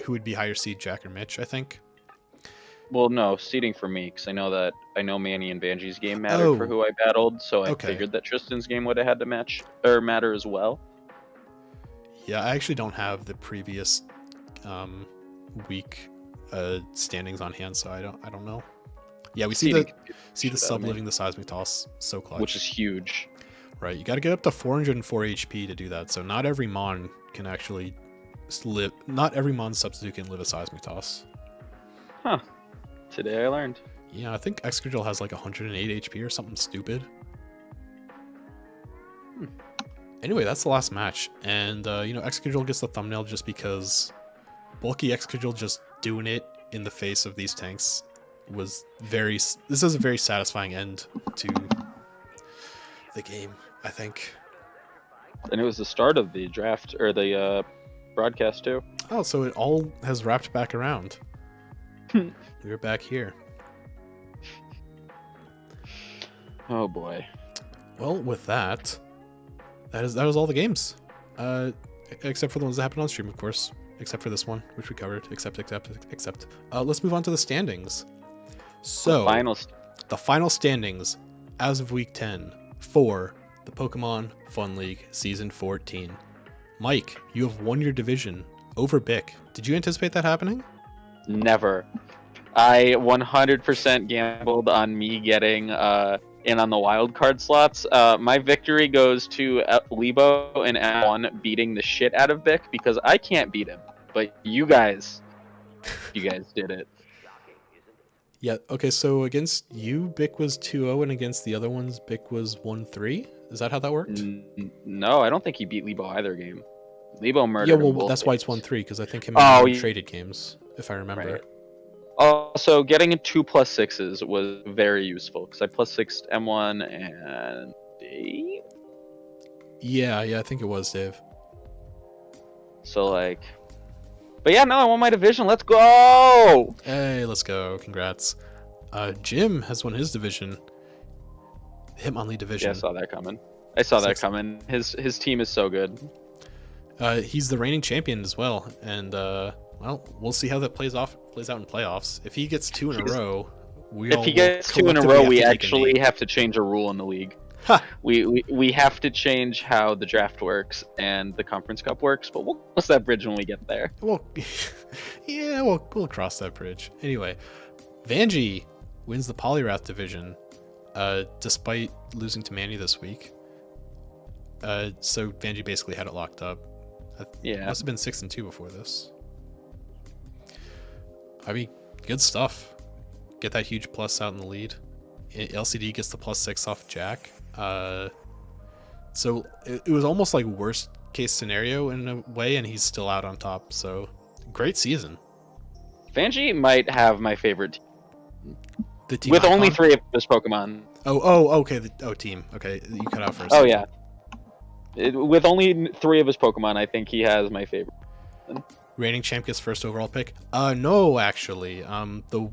who would be higher seed, Jack or Mitch, I think. Well, no, seeding for me, because I know Manny and Vanjie's game mattered for who I battled, so I figured that Tristan's game would have had to matter as well. Yeah, I actually don't have the previous week standings on hand, so I don't know. Yeah, we see the sub living the Seismic Toss, so clutch, which is huge. Right, you got to get up to 404 HP to do that. So not every Mon can actually live. Not every Mon substitute can live a Seismic Toss. Huh. Today I learned. Yeah, I think Excadrill has like 108 HP or something stupid. Anyway, that's the last match, and Excadrill gets the thumbnail just because bulky Excadrill just doing it in the face of these tanks was very. This is a very satisfying end to the game, I think. And it was the start of the draft or the broadcast too. Oh, so it all has wrapped back around. We're back here. Oh boy. Well, with that is all the games, except for the ones that happened on stream, of course. Except for this one, which we covered. Except. Let's move on to the standings. So the final standings as of week 10 for the Pokemon Fun League Season 14. Mike, you have won your division over Bick. Did you anticipate that happening? Never. I 100% gambled on me getting in on the wild card slots. My victory goes to Lebo and M1 beating the shit out of Bick because I can't beat him. But you guys did it. Yeah, okay, so against you, Bick was 2-0, and against the other ones, Bick was 1-3? Is that how that worked? No, I don't think he beat Lebo either game. Lebo murdered him both that's games. why it's 1-3, because I think him and you traded games, if I remember. Right. Also, getting in 2 +6s was very useful, because I +6'd M1 and Dave? Yeah, I think it was Dave. So, but yeah, no, I won my division. Let's go! Hey, let's go. Congrats. Jim has won his division. Hitmonlee division. Yeah, I saw that coming. That coming. His team is so good. He's the reigning champion as well, and well, we'll see how that plays out in playoffs. If he gets 2 in a row, we actually have to change a rule in the league. We have to change how the draft works and the Conference Cup works, but we'll cross that bridge when we get there. Well, yeah, we'll cross that bridge. Anyway, Vanjie wins the Polywrath division, despite losing to Manny this week. So Vanjie basically had it locked up. Yeah, must have been 6-2 before this. I mean, good stuff. Get that huge plus out in the lead. LCD gets the +6 off Jack. So it was almost like worst case scenario in a way, and he's still out on top. So great season. Vanjie might have my favorite team. The team with icon? only 3 of his Pokemon. Okay. Team. Okay, you cut out first. Oh yeah. With only 3 of his Pokemon, I think he has my favorite. Reigning champ gets first overall pick. No, actually, the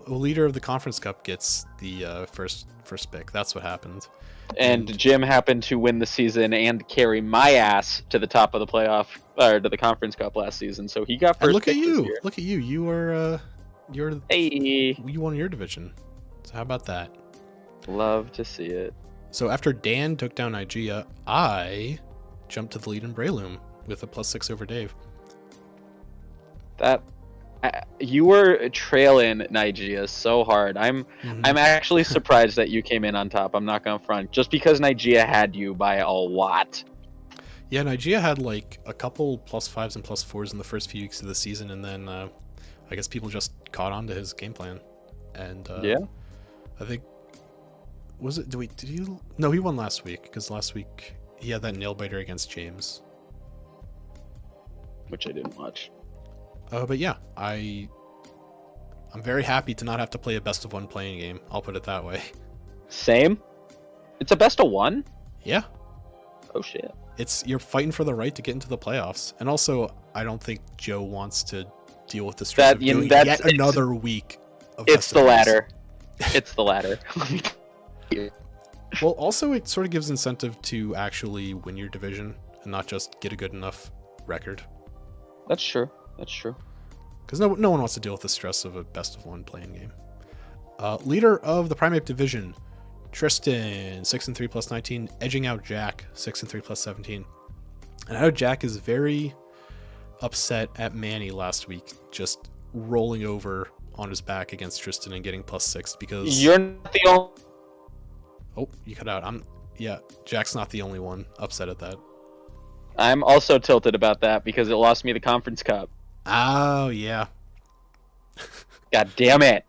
leader of the Conference Cup gets the first pick. That's what happened. And Jim happened to win the season and carry my ass to the top of the playoff or to the Conference Cup last season, so he got first. And look pick at you! this year. Look at you! You are Hey, you won your division. So how about that? love to see it. So after Dan took down Igea, I jumped to the lead in Breloom with a +6 over Dave. That you were trailing Nigeria so hard. I'm actually surprised that you came in on top. I'm not gonna front, just because Nigeria had you by a lot. Yeah, Igea had like a couple +5s and +4s in the first few weeks of the season, and then I guess people just caught on to his game plan. And Yeah. I think No, he won last week because last week he had that nail biter against James. Which I didn't watch. But yeah, I'm very happy to not have to play a best of one playing game. I'll put it that way. Same. It's a best of one. Yeah, Oh shit. you're fighting for the right to get into the playoffs, and also I don't think Joe wants to deal with the stress of doing yet another week. It's the latter. It's the latter. Well, also it sort of gives incentive to actually win your division and not just get a good enough record. That's true. That's true. Because no one wants to deal with the stress of a best of one playing game. Leader of the Primate division, Tristan, 6-3 +19, edging out Jack, 6-3 +17. And I know Jack is very upset at Manny last week, just rolling over on his back against Tristan and getting +6 because You're not the only. Oh, you cut out. Jack's not the only one upset at that. I'm also tilted about that because it lost me the conference cup. Oh, yeah. God damn it.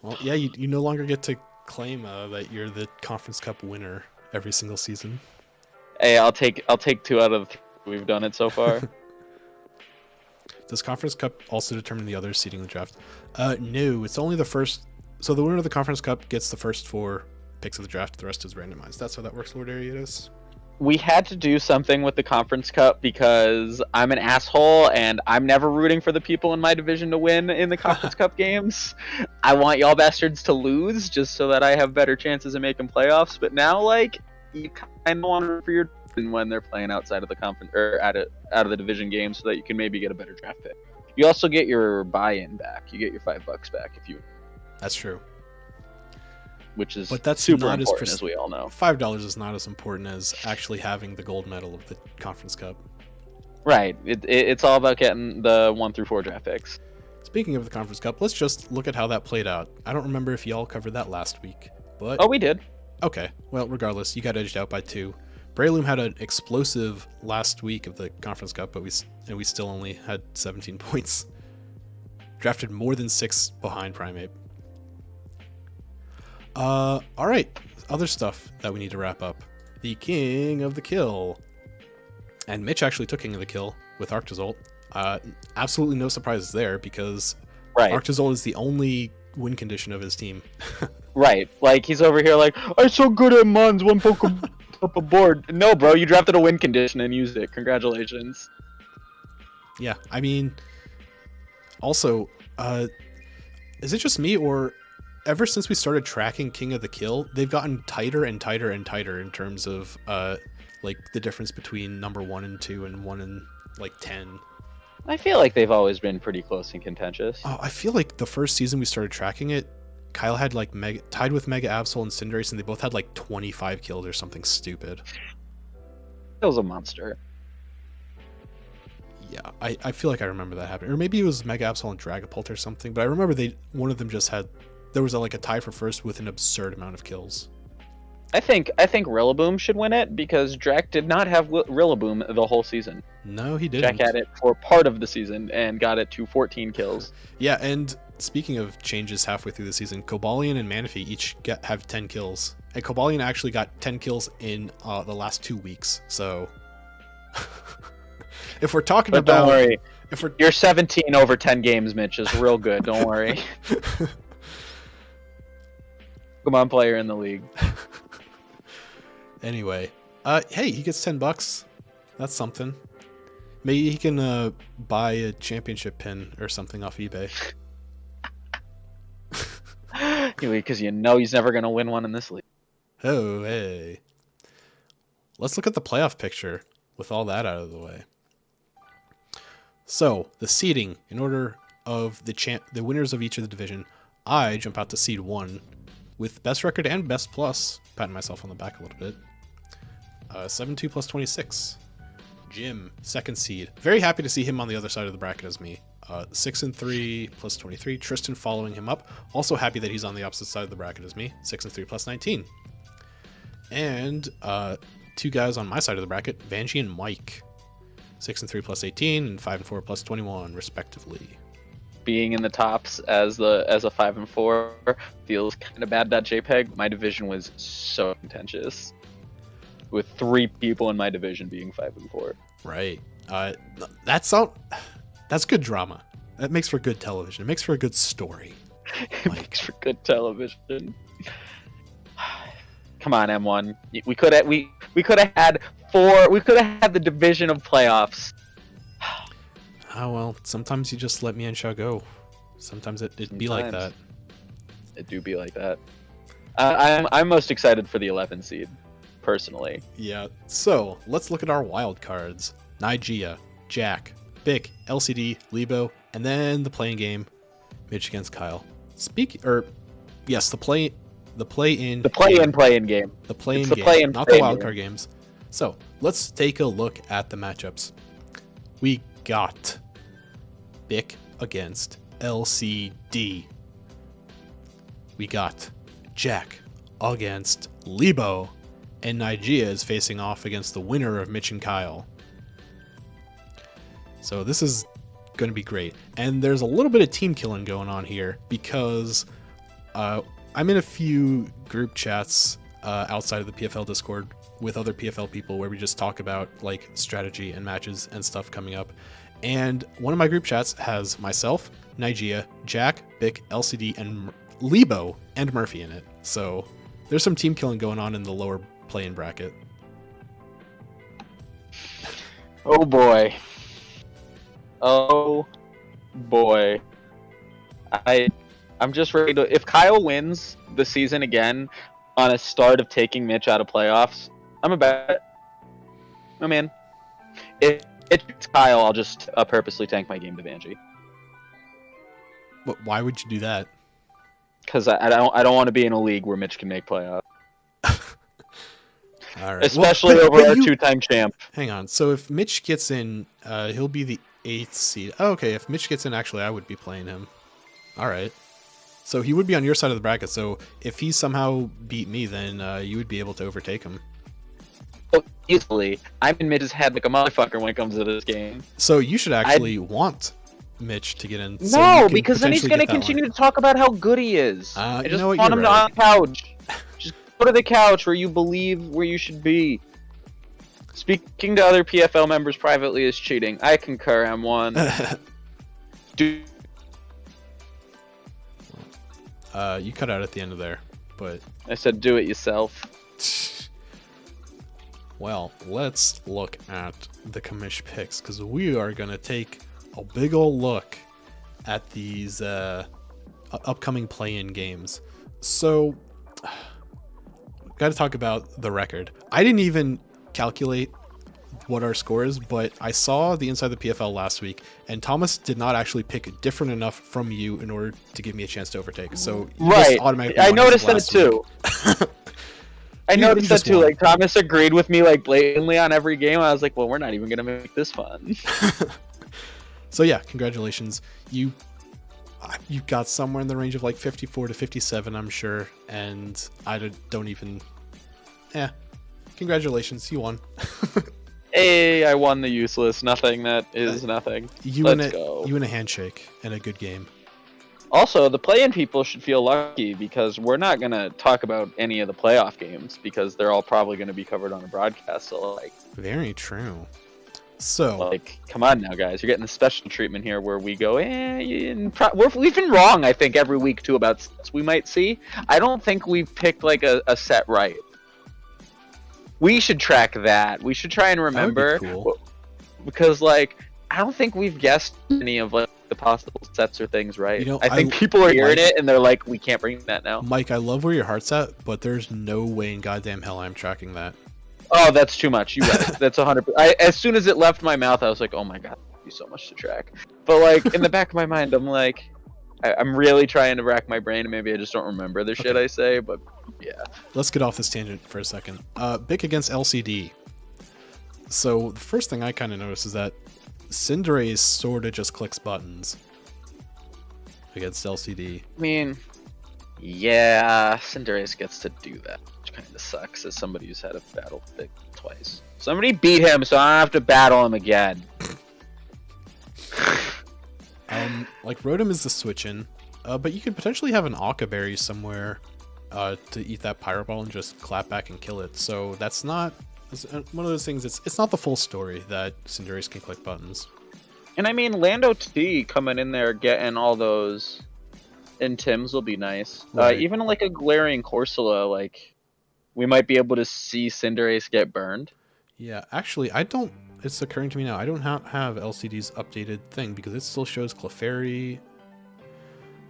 Well, yeah, you no longer get to claim that you're the conference cup winner every single season. Hey, I'll take 2 out of the 3 we've done it so far. Does conference cup also determine the other seeding in the draft? No, it's only the first. So the winner of the conference cup gets the first 4 picks of the draft. The rest is randomized. That's how that works, Lord Ariatis. We had to do something with the conference cup because I'm an asshole and I'm never rooting for the people in my division to win in the conference cup games. I want y'all bastards to lose just so that I have better chances of making playoffs. But now, like, you kind of want to root for your division when they're playing outside of the conference or out of the division game, so that you can maybe get a better draft pick. You also get your buy-in back. You get your $5 back if you. That's true. Which is but that's super not important, as we all know. $5 is not as important as actually having the gold medal of the conference cup. Right. It's all about getting the 1 through 4 draft picks. Speaking of the conference cup, let's just look at how that played out. I don't remember if y'all covered that last week, but Oh, we did. Okay. Well, regardless, you got edged out by 2. Breloom had an explosive last week of the conference cup, but we still only had 17 points. Drafted more than 6 behind Primate. All right. Other stuff that we need to wrap up. The King of the Kill. And Mitch actually took King of the Kill with Arctozolt. Absolutely no surprises there because Arctozolt is the only win condition of his team. Right. Like, he's over here like, I'm so good at Mons, 1 Pokemon up a board. No, bro, you drafted a win condition and used it. Congratulations. Yeah, I mean, also, is it just me, or ever since we started tracking King of the Kill, they've gotten tighter and tighter and tighter in terms of like the difference between number 1 and 2 and 1 and like 10. I feel like they've always been pretty close and contentious. Oh, I feel like the first season we started tracking it, Kyle had like tied with Mega Absol and Cinderace, and they both had like 25 kills or something stupid. It was a monster. Yeah, I feel like I remember that happening. Or maybe it was Mega Absol and Dragapult or something, but I remember one of them just had, there was like a tie for first with an absurd amount of kills. I think Rillaboom should win it because Drac did not have Rillaboom the whole season. No, he didn't. Drac had it for part of the season and got it to 14 kills. Yeah, and speaking of changes halfway through the season, Cobalion and Manaphy each have 10 kills. And Cobalion actually got 10 kills in the last 2 weeks, so... if we're talking but about... Don't worry. You're 17 over 10 games, Mitch, is real good. Don't worry. Pokemon player in the league. Anyway, hey, he gets $10. That's something. Maybe he can buy a championship pin or something off eBay. Because you know he's never going to win one in this league. Oh, hey. Let's look at the playoff picture with all that out of the way. So the seeding in order of the winners of each of the division. I jump out to seed 1 with best record and best plus. Patting myself on the back a little bit. 7-2 plus 26. Jim, second seed. Very happy to see him on the other side of the bracket as me. 6-3 plus 23. Tristan following him up. Also happy that he's on the opposite side of the bracket as me. 6-3 plus 19. And 2 guys on my side of the bracket, Vangie and Mike. 6-3 plus 18 and 5-4 plus 21, respectively. Being in the tops as a 5 and 4 feels kind of bad. JPEG. My division was so contentious, with 3 people in my division being 5 and 4. Right. That's good drama. That makes for good television. It makes for a good story. It makes for good television. Come on, M1. We could have had 4. We could have had the division of playoffs. Oh well, sometimes you just let me and Shaw go. Sometimes it'd be like that. It do be like that. I'm most excited for the 11 seed, personally. Yeah. So let's look at our wild cards: Nigeria, Jack, Bick, LCD, Lebo, and then the playing game, Mitch against Kyle. The play-in game. The play-in game, not the wild card games. So let's take a look at the matchups. We got Bick against LCD. We got Jack against Lebo, and Nigeria is facing off against the winner of Mitch and Kyle. So this is going to be great. And there's a little bit of team killing going on here because I'm in a few group chats outside of the PFL Discord with other PFL people where we just talk about like strategy and matches and stuff coming up. And one of my group chats has myself, Nigeria, Jack, Bick, LCD, and Lebo and Murphy in it. So there's some team killing going on in the lower play-in bracket. Oh boy. Oh boy. I'm just ready to. If Kyle wins the season again on a start of taking Mitch out of playoffs, I'm a bet. I'm in. If it's Kyle, I'll just purposely tank my game to Vanjie. But why would you do that? Because I don't want to be in a league where Mitch can make playoffs. All right. Especially over our 2-time champ. Hang on. So if Mitch gets in, he'll be the 8th seed. Oh, okay. If Mitch gets in, actually, I would be playing him. All right. So he would be on your side of the bracket. So if he somehow beat me, then you would be able to overtake him. Oh, easily. I'm in Mitch's head like a motherfucker when it comes to this game. So you should actually want Mitch to get in. No, because then he's going to continue to talk about how good he is. I just want him on the couch. Just go to the couch where you believe where you should be. Speaking to other PFL members privately is cheating. I concur, M1. Dude. You cut out at the end of there, but... I said do it yourself. Well, let's look at the commish picks, because we are going to take a big ol' look at these upcoming play-in games. So, got to talk about the record. I didn't even calculate what our score is, but I saw the Inside the PFL last week, and Thomas did not actually pick different enough from you in order to give me a chance to overtake. So, you just automatically I noticed that too. I noticed that too. Like, Thomas agreed with me like blatantly on every game. I was like, well, we're not even gonna make this fun. So yeah, congratulations. You got somewhere in the range of like 54 to 57, I'm sure, and I don't even. Yeah, congratulations, you won. Hey, I won the useless. Nothing that is nothing. Let's go. You in a handshake and a good game. Also, the play-in people should feel lucky because we're not going to talk about any of the playoff games because they're all probably going to be covered on a broadcast. So, like, very true. So, like, come on now, guys. You're getting the special treatment here where we go, we've been wrong, I think, every week, too, about sets we might see. I don't think we've picked, like, a set right. We should track that. We should try and remember. That would be cool. Because, like, I don't think we've guessed any of, like, the possible sets or things right. You know, I think people are hearing it and they're like, we can't bring that now. Mike, I love where your heart's at, but there's no way in goddamn hell I'm tracking that. Oh, that's too much. You got it. That's 100%. As soon as it left my mouth, I was like, oh my god. do so much to track. But like in the back of my mind, I'm like, I'm really trying to rack my brain, and maybe I just don't remember the shit I say. But yeah, let's get off this tangent for a second. Bic against LCD. So the first thing I kind of noticed is that Cinderace sort of just clicks buttons against LCD. I mean, yeah, Cinderace gets to do that, which kind of sucks as somebody who's had a battle Bic twice. Somebody beat him, so I don't have to battle him again. Like Rotom is the switch in, but you could potentially have an Aqua Berry somewhere to eat that Pyro Ball and just clap back and kill it. So that's not one of those things. It's not the full story that Cinderace can click buttons. And I mean, Lando T coming in there getting all those Intims will be nice. Right. Even like a glaring Corsola, like we might be able to see Cinderace get burned. Yeah, actually, I don't. It's occurring to me now. I don't have LCD's updated thing because it still shows Clefairy.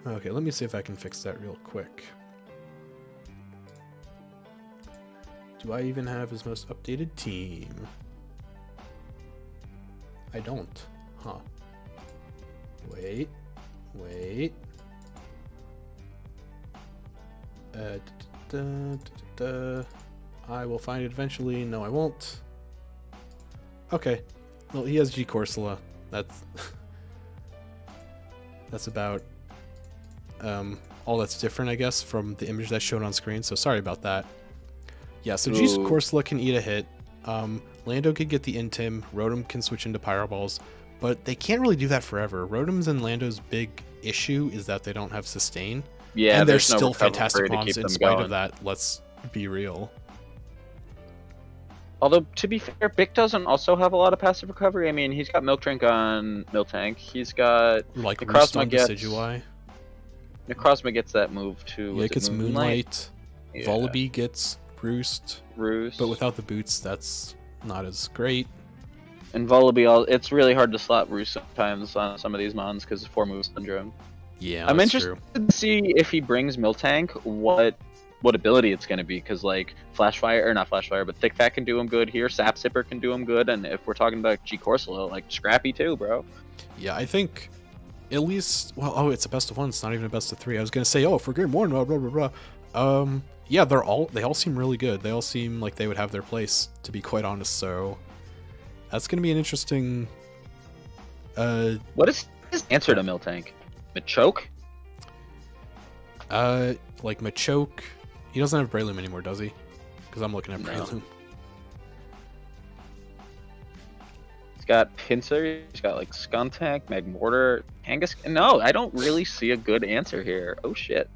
Okay, let me see if I can fix that real quick. Do I even have his most updated team? I don't. Huh. Wait. I will find it eventually. No, I won't. Okay. Well, he has G Corsola. That's that's about all that's different, I guess, from the image that's shown on screen. So sorry about that. Yeah, so G Corsola can eat a hit. Lando can get the Intim. Rotom can switch into Pyro Balls, but they can't really do that forever. Rotom's and Lando's big issue is that they don't have sustain. Yeah, and they're there's no still recovery fantastic to bombs keep in them spite going. of that. Let's be real. Although, to be fair, Bic doesn't also have a lot of passive recovery. I mean, he's got Milk Drink on Miltank. He's got Like Roost Necrozma on gets Decidueye. Necrozma gets that move too. Yeah, it gets Moonlight. Yeah. Volibee gets Roost. But without the boots, that's not as great. And Volibee, it's really hard to slot Roost sometimes on some of these mons because of 4-move syndrome. Yeah, I'm that's interested true. to see if he brings Miltank, what ability it's going to be, because like Flash Fire, or not Flash Fire, but Thick Fat can do him good here, Sap Sipper can do him good, and if we're talking about G Corsola, like Scrappy too, bro. Yeah, I think at least, well, oh, it's a best of one, it's not even a best of three. I was going to say, oh, for game one, blah, blah, blah, blah. Yeah, they all seem really good. They all seem like they would have their place, to be quite honest, so that's going to be an interesting... What is his answer to Miltank? Machoke? Like Machoke... He doesn't have Breloom anymore, does he? Because I'm looking at Breloom. He's got Pinsir, he's got like Skuntank, Magmortar, Angus... No, I don't really see a good answer here. Oh shit.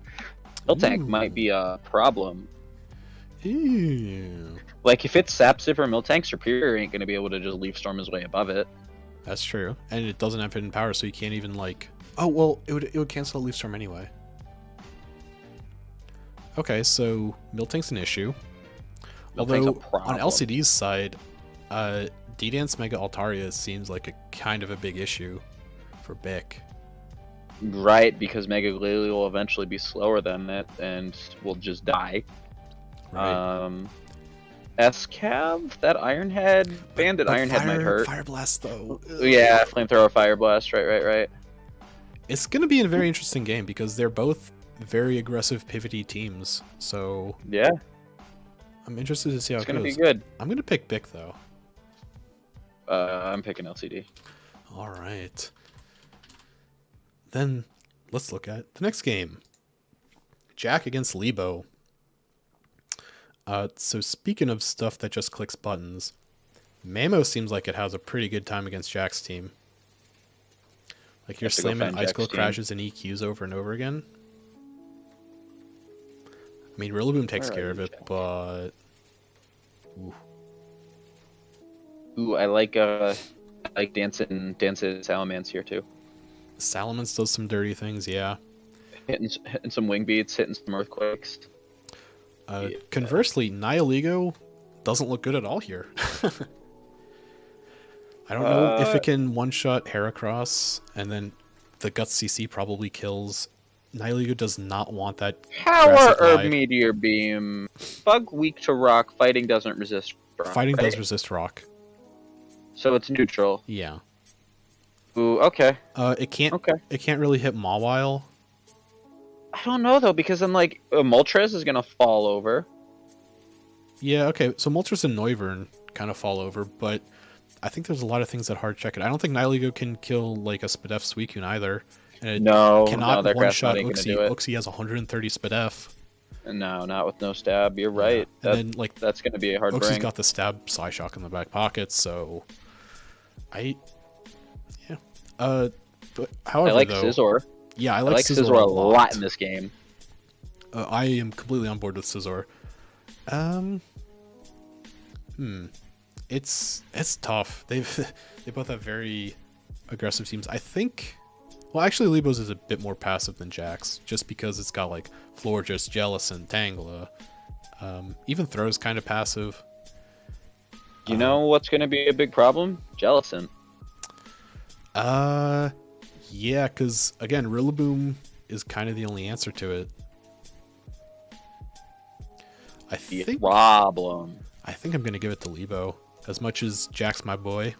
Miltank might be a problem. Ew. Like, if it's Sap Sipper, Miltank Superior ain't gonna be able to just Leaf Storm his way above it. That's true. And it doesn't have hidden power, so you can't even, like... Oh, well, it would cancel Leaf Storm anyway. Okay, so Miltank's an issue. Miltank's Although, a on LCD's side, D-Dance Mega Altaria seems like a kind of a big issue for Bic. Right, because Mega Glalie will eventually be slower than it and will just die. Right. S-Cav, that Iron Head, Bandit Iron Head might hurt. Fire Blast, though. Yeah, Flamethrower, Fire Blast, right. It's going to be a very interesting game because they're both very aggressive, pivoty teams. So yeah, I'm interested to see how it goes. It's going to be good. I'm going to pick Bic, though. I'm picking LCD. All right. Then let's look at the next game. Jack against Lebo. So speaking of stuff that just clicks buttons, Mamo seems like it has a pretty good time against Jack's team. Like you're slamming Icicle Crashes and EQs over and over again. I mean, Rillaboom takes care of it, but... Ooh, I like dancing Salamence here too. Salamence does some dirty things, yeah. Hitting some wing beats, hitting some earthquakes. Conversely, Nihilego doesn't look good at all here. I don't know if it can one-shot Heracross, and then the Guts CC probably kills. Nihilego does not want that. Power Herb Meteor Beam. Bug weak to rock. Fighting doesn't resist rock. Fighting does resist rock. So it's neutral. Yeah. Ooh, okay. It can't. Okay. It can't really hit Mawile. I don't know though, because then like Moltres is gonna fall over. Yeah. Okay. So Moltres and Noivern kind of fall over, but I think there's a lot of things that hard check it. I don't think Nihilego can kill like a Spadef Suicune either. And it cannot that one grass shot not gonna Uxie. do it. Uxie has 130 Spadef. No, not with no stab. You're right. Yeah. And then like that's gonna be a hard Uxie's bring. got the stab Psyshock in the back pocket, so yeah. But however, I like though, Scizor. yeah, I I like like Scizor Scizor a lot in this game. I am completely on board with Scizor. It's tough. They both have very aggressive teams. I think. Well, actually, Lebo's is a bit more passive than Jack's, just because it's got like Florges, Jellicent, Tangela. Even Throw's kind of passive. You know what's gonna be a big problem? Jellicent. Yeah, because again, Rillaboom is kind of the only answer to it. I think Problem. I think I'm gonna give it to Lebo. As much as Jack's my boy,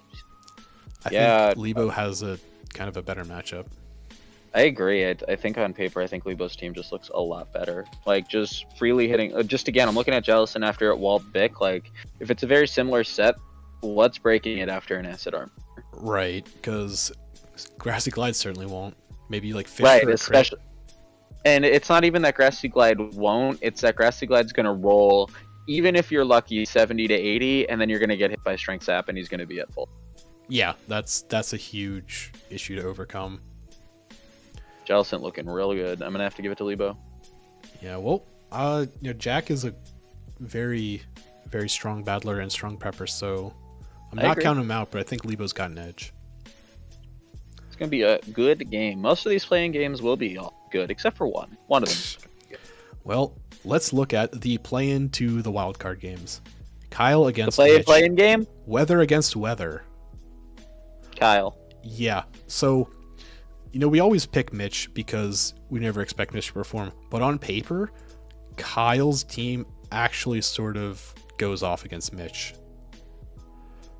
I Yeah, think Lebo has a kind of a better matchup. I agree. I think on paper, I think Lebo's team just looks a lot better. Like, just freely hitting. Just again, I'm looking at Jellicent after it walled Bic. Like, if it's a very similar set, what's breaking it after an Acid Arm? Right, because Grassy Glide certainly won't. Maybe like Fish Right, or a crit. especially. And it's not even that Grassy Glide won't. It's that Grassy Glide's going to roll, even if you're lucky, 70 to 80, and then you're going to get hit by Strength Sap, and he's going to be at full. Yeah, that's a huge issue to overcome. Jellicent looking real good. I'm going to have to give it to Lebo. Yeah, well, Jack is a very, very strong battler and strong prepper, so I'm not counting him out, but I think Lebo's got an edge. It's going to be a good game. Most of these playing games will be all good, except for one. One of them. Well, let's look at the play-in to the wildcard games. Kyle against The Mitch. play-in game? Weather against weather. Kyle. Yeah, so, we always pick Mitch because we never expect Mitch to perform. But on paper, Kyle's team actually sort of goes off against Mitch.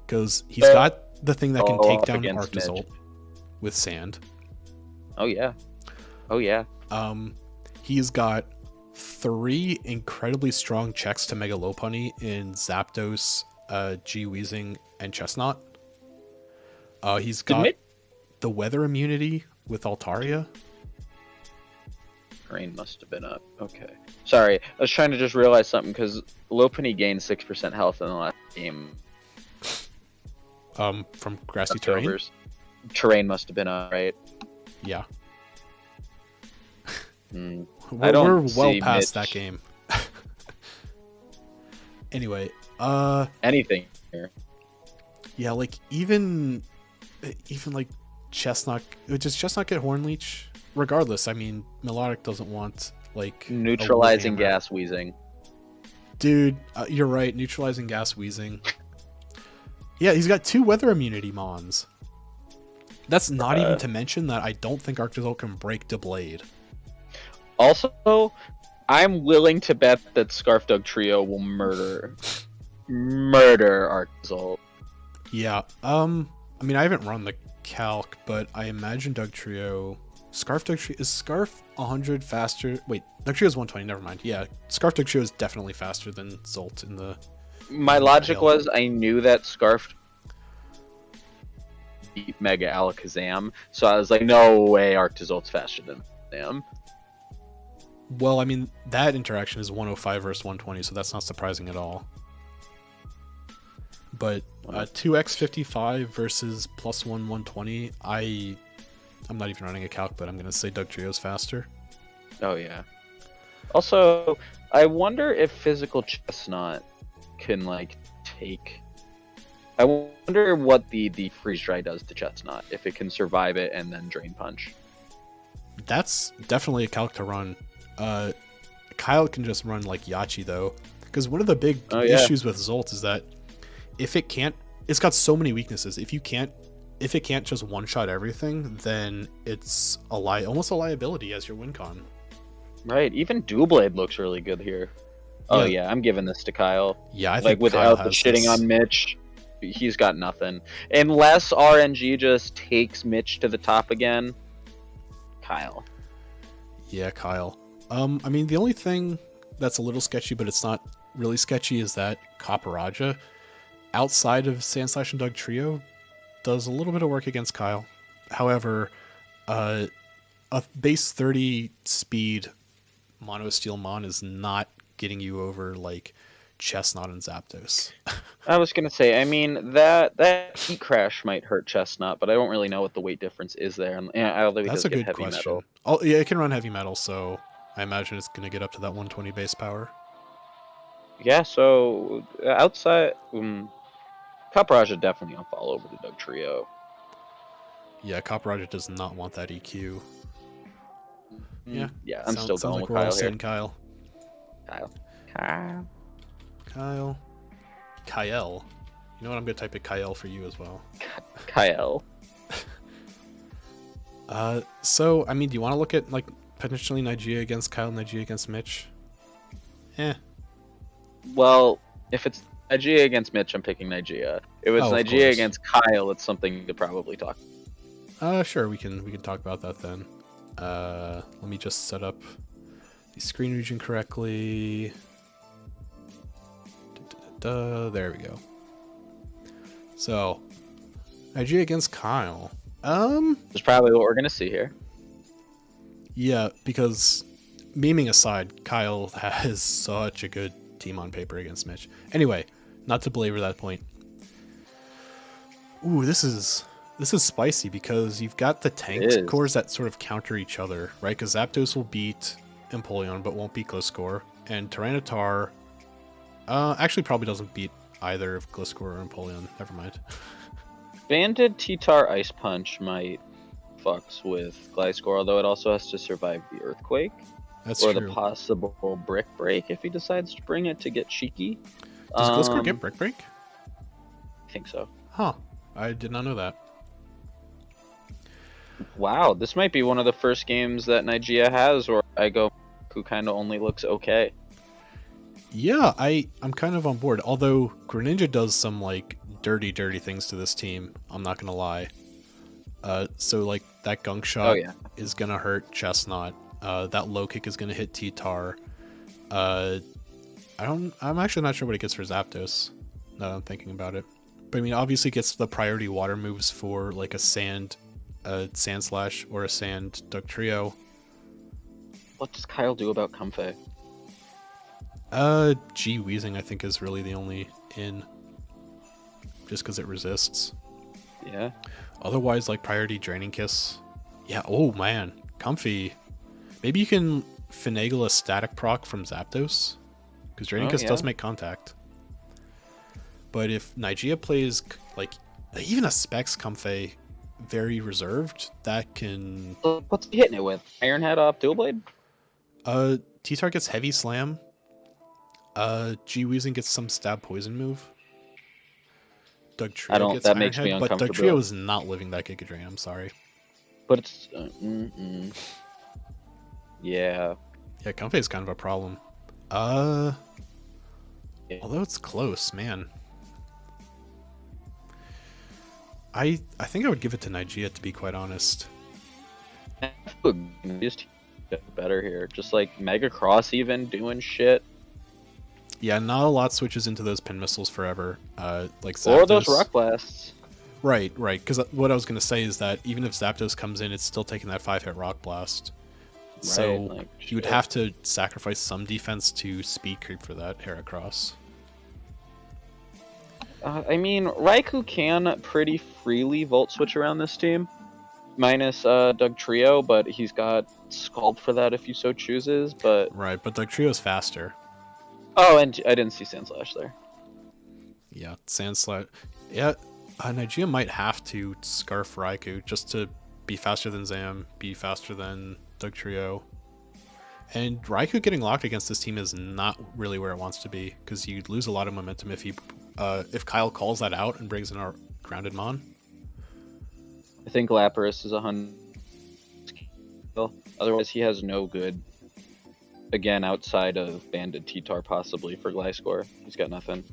Because he's got the thing that can take down Arctozolt with Sand. Oh, yeah. Oh, yeah. He's got 3 incredibly strong checks to Mega Lopunny in Zapdos, G-Weezing, and Chestnut. He's got the weather immunity with Altaria. Rain must have been up. Okay. Sorry, I was trying to just realize something because Lopunny gained 6% health in the last game. From grassy terrain? Terrain must have been up, right? Yeah. We're well past that game. Anyway, anything here. Yeah, like even like Chestnut, does Chestnut get Horn Leech? Regardless, I mean, Melodic doesn't want like neutralizing gas wheezing. Dude, you're right. Neutralizing gas wheezing. Yeah, he's got 2 weather immunity mons. That's not even to mention that I don't think Arctozolt can break Deblade. Also, I'm willing to bet that Scarf Dug Trio will murder Arctozolt. Yeah. I mean, I haven't run the calc, but I imagine Dug Trio. Scarf Dug Trio is Scarf 100 faster. Wait, Dug Trio is 120. Never mind. Yeah, Scarf Dug Trio is definitely faster than Zolt in the. My logic was I knew that Scarf beat Mega Alakazam, so I was like, no way Arctozolt's faster than Alakazam. Well, I mean, that interaction is 105 versus 120, so that's not surprising at all. But 2x55 versus +1 120, I'm not even running a calc, but I'm going to say Dug Trio's faster. Oh, yeah. Also, I wonder if Physical Chestnut can, like, take... I wonder what the Freeze Dry does to Chestnut, if it can survive it and then Drain Punch. That's definitely a calc to run. Kyle can just run like Yachi though, because one of the big issues with Zolt is that if it can't, it's got so many weaknesses. If it can't just one-shot everything, then it's almost a liability as your win con. Right, even Doublade looks really good here. Oh yeah, I'm giving this to Kyle. Yeah, I think like without the Kyle shitting on Mitch. he's got nothing. Unless RNG just takes Mitch to the top again. Kyle. Yeah, Kyle. I mean, the only thing that's a little sketchy, but it's not really sketchy, is that Kaparaja, outside of Sandslash and Doug Trio, does a little bit of work against Kyle. However, a base 30 speed Mono Steel Mon is not getting you over like Chestnut and Zapdos. I was gonna say, I mean that heat crash might hurt Chestnut, but I don't really know what the weight difference is there. And although he That's does a get good heavy question. metal. Oh, yeah, it can run heavy metal, so I imagine it's going to get up to that 120 base power. Yeah, so outside, Kaparaja definitely on fall over to Doug Trio. Yeah, Kaparaja does not want that EQ. Yeah, I'm still going with Kyle here. Kyle. Kyle. Kyle. You know what? I'm going to type it Kyle for you as well. Kyle. So, I mean, do you want to look at, like, potentially Nigeria against Kyle, Nigeria against Mitch? Well, if it's Nigeria against Mitch, I'm picking Nigeria. If it's Nigeria against Kyle, it's something to probably talk. Sure, we can talk about that then. Let me just set up the screen region correctly. There we go. So, Nigeria against Kyle. That's probably what we're gonna see here. Yeah, because memeing aside, Kyle has such a good team on paper against Mitch. Anyway, not to belabor that point. Ooh, this is spicy because you've got the tank cores that sort of counter each other, right? Because Zapdos will beat Empoleon, but won't beat Gliscor, and Tyranitar actually probably doesn't beat either of Gliscor or Empoleon. Never mind. Banded T-Tar Ice Punch might fucks with Gliscor, although it also has to survive the Earthquake. That's or true. The possible Brick Break if he decides to bring it to get cheeky. Does Gliscor get Brick Break? I think so. Huh. I did not know that. Wow, this might be one of the first games that Nigeria has where I go, who kind of only looks okay. Yeah, I'm kind of on board. Although Greninja does some like dirty things to this team. I'm not gonna lie. So like that Gunk Shot is gonna hurt Chestnut. That low kick is gonna hit T-Tar. I'm actually not sure what it gets for Zapdos. Now that I'm thinking about it. But I mean, obviously it gets the priority water moves for like a Sand Slash or a Sand Duck Trio. What does Kyle do about Comfey? G Weezing I think is really the only in. Just because it resists. Yeah. Otherwise, like priority Draining Kiss. Yeah, oh man. Comfy. Maybe you can finagle a static proc from Zapdos. Because Draining Kiss does make contact. But if Nigeria plays, like, even a Specs Comfey very reserved, that can... What's he hitting it with? Iron Head off Dual Blade? T-Tar gets Heavy Slam. G Weezing gets some Stab Poison move. Doug Trio gets Iron Head, but Doug Trio is not living that Giga Drain, I'm sorry. But it's... Yeah. Yeah, Comfey is kind of a problem. Although it's close, man. I think I would give it to Nigeria, to be quite honest. Just better here. Just like Mega Cross even doing shit. Yeah, not a lot switches into those pin missiles forever. Like Zapdos. Or those Rock Blasts. Right. Because what I was going to say is that even if Zapdos comes in, it's still taking that 5-hit Rock Blast. Right, so like, you would have to sacrifice some defense to speed creep for that Heracross. I mean, Raikou can pretty freely Volt Switch around this team. Minus Doug Trio, but he's got Scald for that if you so chooses. But right, but Doug Trio's faster. Oh, and I didn't see Sandslash there. Yeah, Sandslash. Yeah, Nigeria might have to Scarf Raikou just to be faster than Zam, be faster than Doug Trio. And Raikou getting locked against this team is not really where it wants to be, because you'd lose a lot of momentum if Kyle calls that out and brings in our grounded Mon. I think Lapras is 100. Otherwise, he has no good. Again, outside of Banded T-Tar possibly for Gliscor. He's got nothing.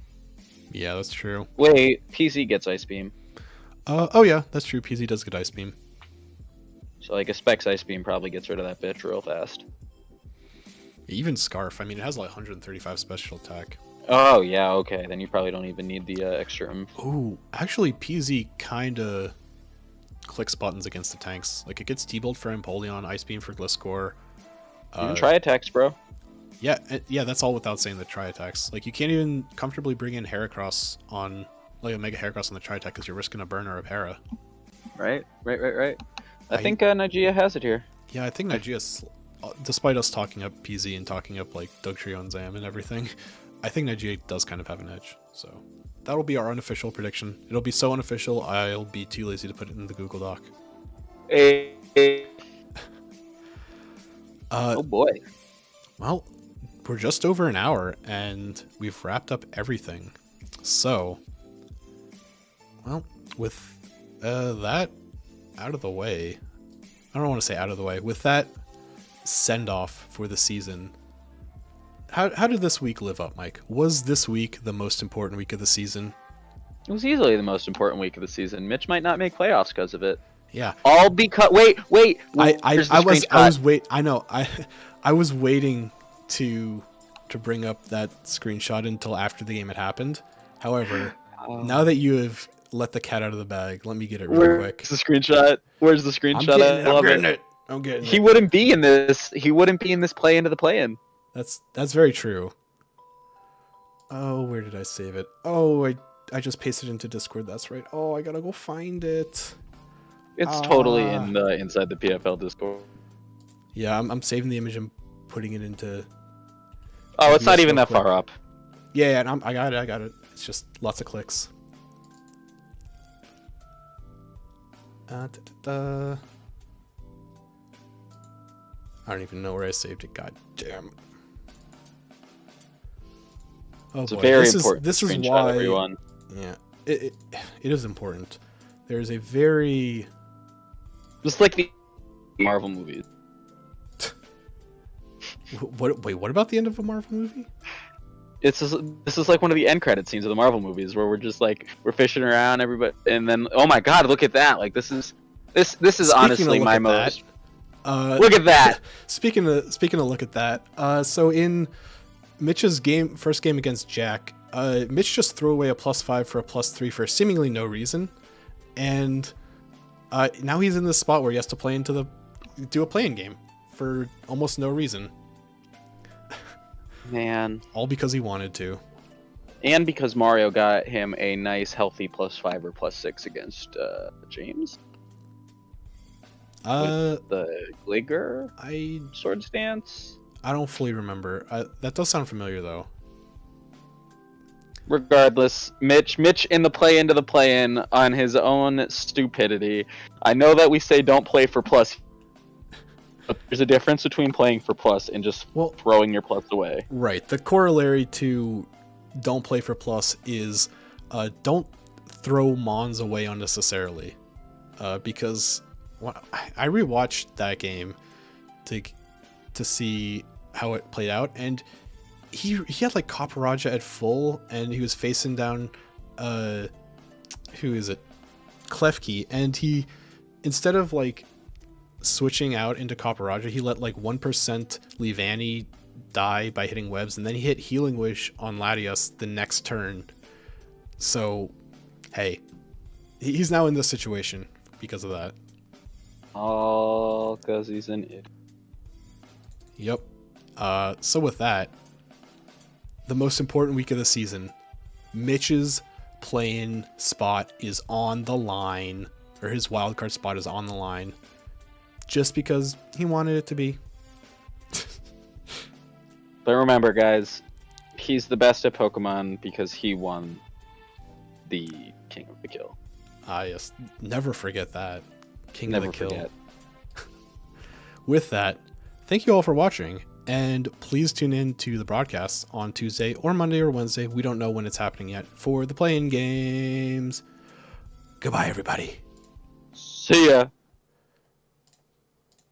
Yeah, that's true. Wait, PZ gets Ice Beam. Oh yeah, that's true. PZ does get Ice Beam. So like a Specs Ice Beam probably gets rid of that bitch real fast. Even Scarf. I mean, it has like 135 special attack. Oh yeah, okay. Then you probably don't even need the extra. Ooh, actually, PZ kind of clicks buttons against the tanks. Like, it gets T-Bolt for Empoleon, Ice Beam for Gliscor. Even try attacks, bro. Yeah, that's all without saying the tri-attacks. Like, you can't even comfortably bring in Heracross on, like, a Mega Heracross on the tri-attack because you're risking a burn or a para. Right. I think Nigeria has it here. Yeah, I think Nigeria, despite us talking up PZ and talking up, like, Dugtrio and Zam and everything, I think Nigeria does kind of have an edge, so... That'll be our unofficial prediction. It'll be so unofficial, I'll be too lazy to put it in the Google Doc. Oh boy. Well, we're just over an hour, and we've wrapped up everything. So, well, with that out of the way... I don't want to say out of the way. With that send-off for the season... How did this week live up, Mike? Was this week the most important week of the season? It was easily the most important week of the season. Mitch might not make playoffs because of it. Yeah. All because wait. I was waiting to bring up that screenshot until after the game had happened. However, now that you have let the cat out of the bag, let me get it real quick. Where's the screenshot? Where's the screenshot? I'm getting it. I'm getting it. He wouldn't be in this. He wouldn't be in this play into the play-in. That's very true. Oh, where did I save it? Oh, I just pasted it into Discord. That's right. Oh, I gotta go find it. It's totally in inside the PFL Discord. Yeah, I'm saving the image and putting it into. Oh, it's not even that far up. Yeah, and I got it. It's just lots of clicks. I don't even know where I saved it. God damn. Oh, it's boy. A very important. This is screenshot, why. Everyone. Yeah, it is important. There's a very. Just like the Marvel movies. Wait, what about the end of a Marvel movie? This is like one of the end credit scenes of the Marvel movies where we're just like we're fishing around everybody, and then oh my god, look at that! Like this is honestly my most. Look at that. Speaking of look at that. So in Mitch's first game against Jack, Mitch just threw away a +5 for a +3 for seemingly no reason, and now he's in this spot where he has to do a play-in game for almost no reason. Man. All because he wanted to. And because Mario got him a nice healthy +5 or +6 against James. With the Gligar Sword Stance? I don't fully remember. That does sound familiar, though. Regardless, Mitch in the play-in on his own stupidity. I know that we say don't play for plus, but there's a difference between playing for plus and just throwing your plus away. Right. The corollary to don't play for plus is don't throw Mons away unnecessarily. Because I rewatched that game to see how it played out, and he had like Copperajah at full, and he was facing down who is it? Klefki, and he, instead of like switching out into Copperajah, he let like 1% leave Vannie die by hitting webs, and then he hit Healing Wish on Latios the next turn. So, hey, he's now in this situation because of that. All because he's an idiot. Yep. So with that, the most important week of the season, Mitch's play-in spot is on the line, or his wildcard spot is on the line, just because he wanted it to be. But remember, guys, he's the best at Pokemon because he won the King of the Kill. Ah, yes. Never forget that. King Never of the Kill. Forget. With that, thank you all for watching, and please tune in to the broadcasts on Tuesday or Monday or Wednesday. We don't know when it's happening yet for the play-in games. Goodbye, everybody. See ya.